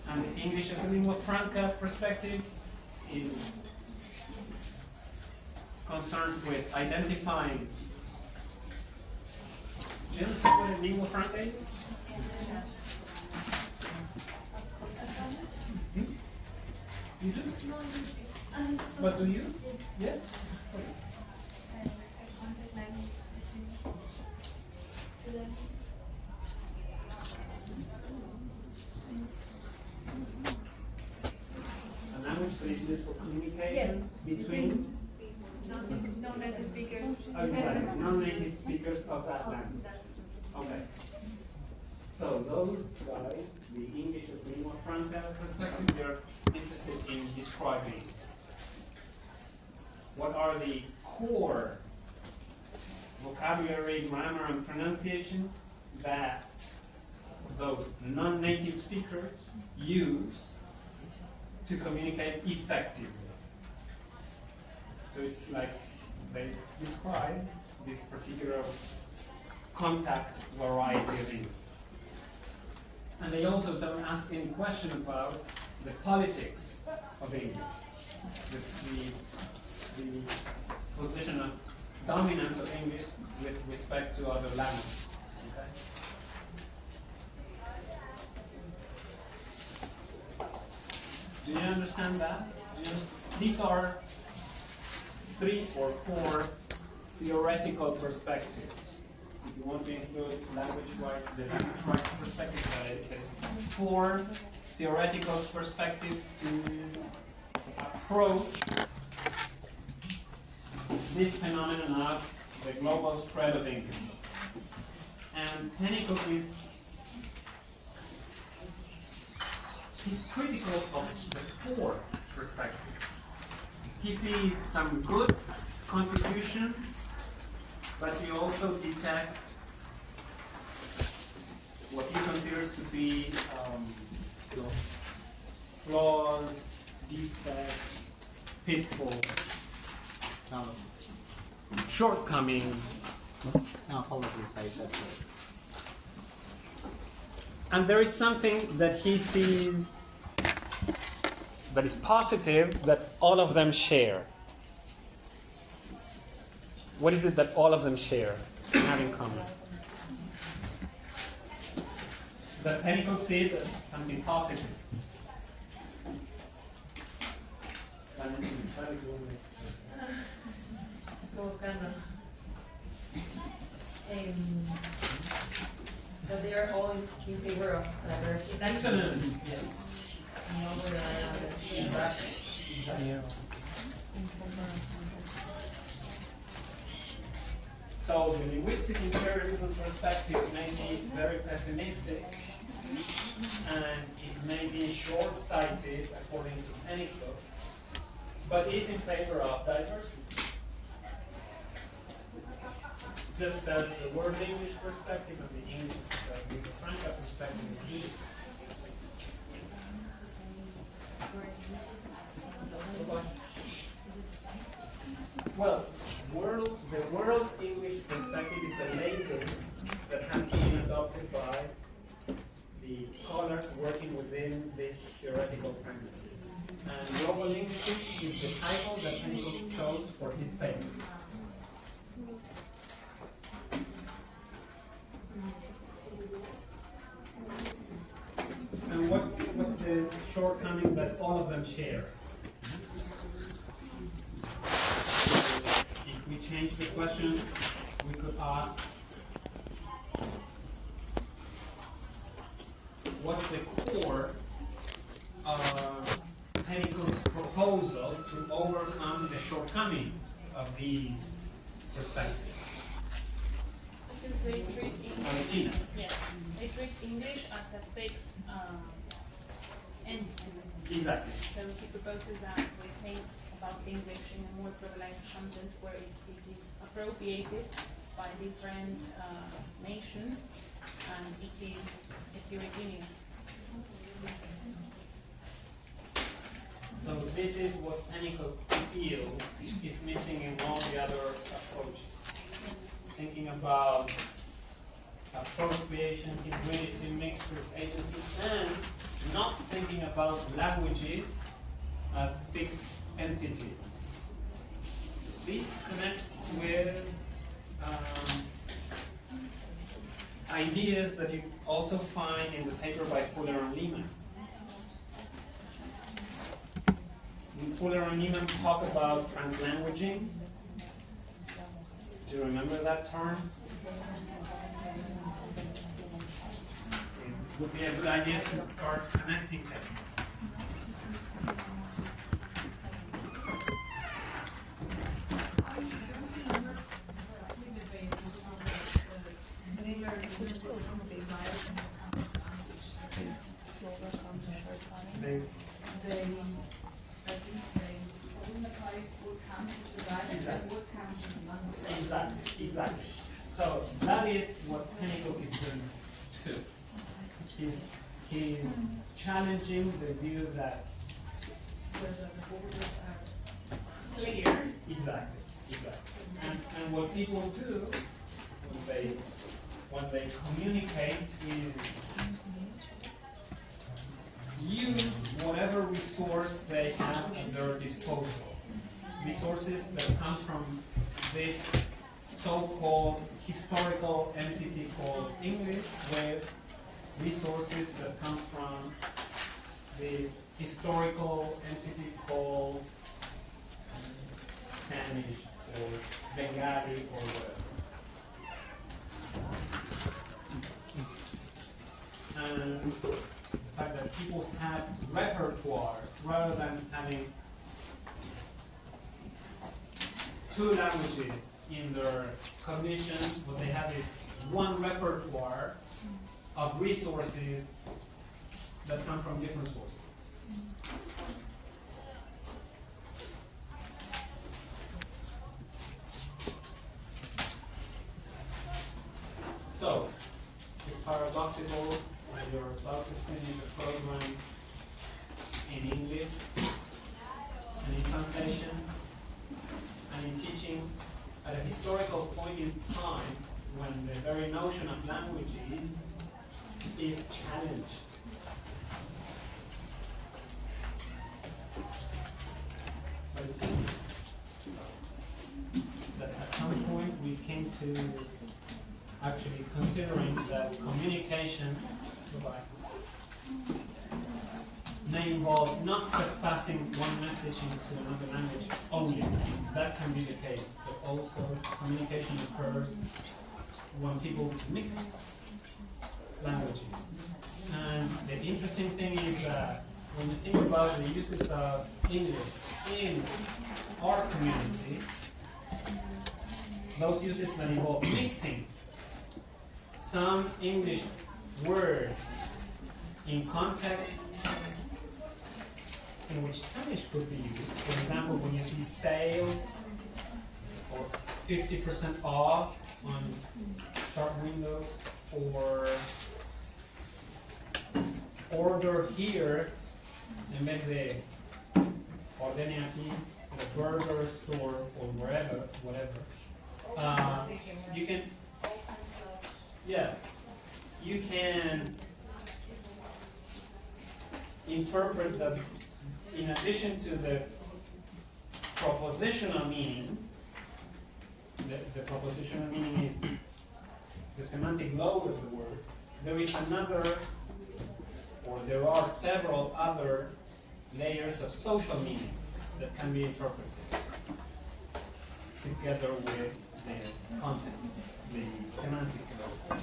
And the English as a lingua franca perspective is concerned with identifying. Do you understand what a lingua franca is? You do? But do you? Yeah? A language that is used for communication between non-native speakers. Non-native speakers of that language. Okay. So those guys, the English as lingua franca perspective, they're interested in describing what are the core vocabulary, grammar, and pronunciation that those non-native speakers use to communicate effectively. So it's like they describe this particular contact variety of English. And they also don't ask any question about the politics of English, the position of dominance of English with respect to other languages. Okay? Do you understand that? These are 3 or 4 theoretical perspectives. If you want to include the language rights perspective, there's 4 theoretical perspectives to approach this phenomenon of the global spread of English. And Pennycook he's critical of the 4 perspectives. He sees some good contributions, but he also detects what he considers to be flaws, defects, pitfalls shortcomings. No, apologies, I said so. And there is something that he sees that is positive that all of them share. What is it that all of them share, have in common? That Pennycook sees as something positive. But they are all in favor of diversity. Excellent. Yes. So the linguistic imperialism perspective may be very pessimistic, and it may be short-sighted according to Pennycook, but is in favor of diversity. Just as the word English perspective and the English perspective, the Franca perspective in English. Well, the world English perspective is a label that has been adopted by the scholars working within this theoretical framework. And global linguistics is the title that Pennycook chose for his paper. And what's the shortcoming that all of them share? If we change the question, we could ask, what's the core of Pennycook's proposal to overcome the shortcomings of these perspectives? Because they treat English, they treat English as a fixed entity. Exactly. So he proposes that we think about English in a more pluralized content where it is appropriated by different nations and it is heterogeneous. So this is what Pennycook feels is missing in all the other approaches. Thinking about appropriation, hybridity, mixtures, agency, and not thinking about languages as fixed entities. This connects with ideas that you also find in the paper by Fuller and Lehman. Fuller and Lehman talk about translanguaging. Do you remember that term? It would be a good idea to start connecting them. Exactly. So that is what Pennycook is doing too. He's challenging the view that Clear. Exactly. And what people do when they communicate is use whatever resource they have at their disposal. Resources that come from this so-called historical entity called English with resources that come from this historical entity called Spanish or Bengali or whatever. And the fact that people have repertoires rather than having two languages in their cognition, what they have is one repertoire of resources that come from different sources. So, it's paradoxical when you're about to finish a program in English and in translation and in at a historical point in time when the very notion of language is challenged. But you see that at some point we came to actually considering that communication may involve not trespassing one message into another language only. That can be the case, but also communication occurs when people mix languages. And the interesting thing is that when you think about the uses of English in our community, those uses that involve mixing some English words in context in which Spanish could be used. For example, when you see sale or 50% off on shop windows, or order here en vez de ordene aquí at a burger store or whatever. You can, you can interpret the, in addition to the propositional meaning, the propositional meaning is the semantic load of the word, there is another, or there are several other layers of social meaning that can be interpreted together with the content, the semantic load.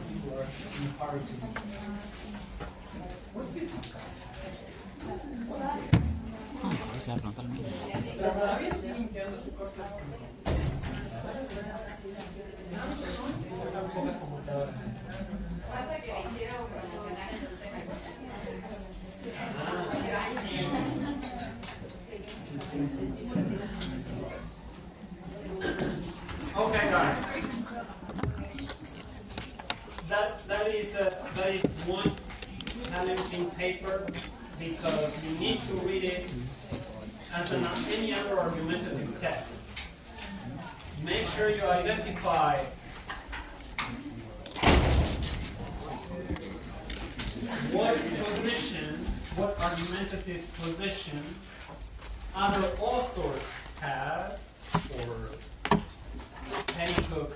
People are encouraged to todavía siguen quedándose cortos. Pasa que le hicieron promocionar el tema. Okay, guys. That is one challenging paper because you need to read it as any other argumentative text. Make sure you identify what position, what argumentative position other authors have, or Pennycook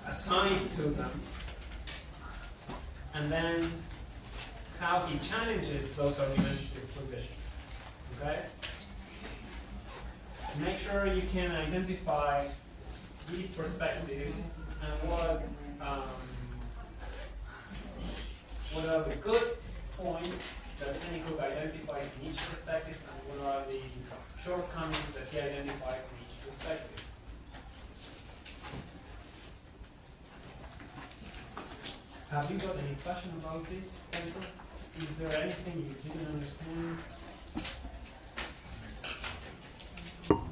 assigns to them, and then how he challenges those argumentative positions. Okay? Make sure you can identify these perspectives and what are the good points that Pennycook identifies in each perspective, and what are the shortcomings that he identifies in each perspective. Have you got any question about this paper? Is there anything you didn't understand?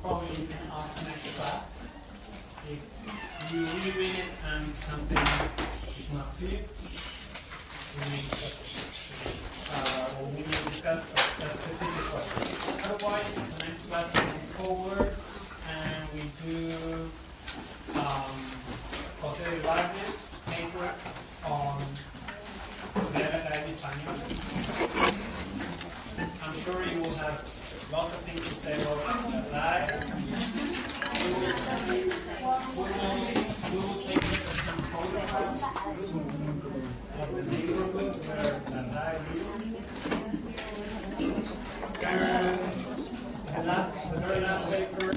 Probably you can ask next class. If you reread it and something is not clear, we will discuss a specific question. Otherwise, the next class we move forward and we do José de Vázquez's paper on I'm sure you will have lots of things to say about that. We will take some photographs of the neighborhood where that the very last paper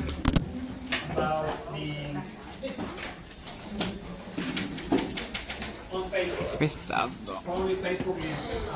about on Facebook. Probably Facebook is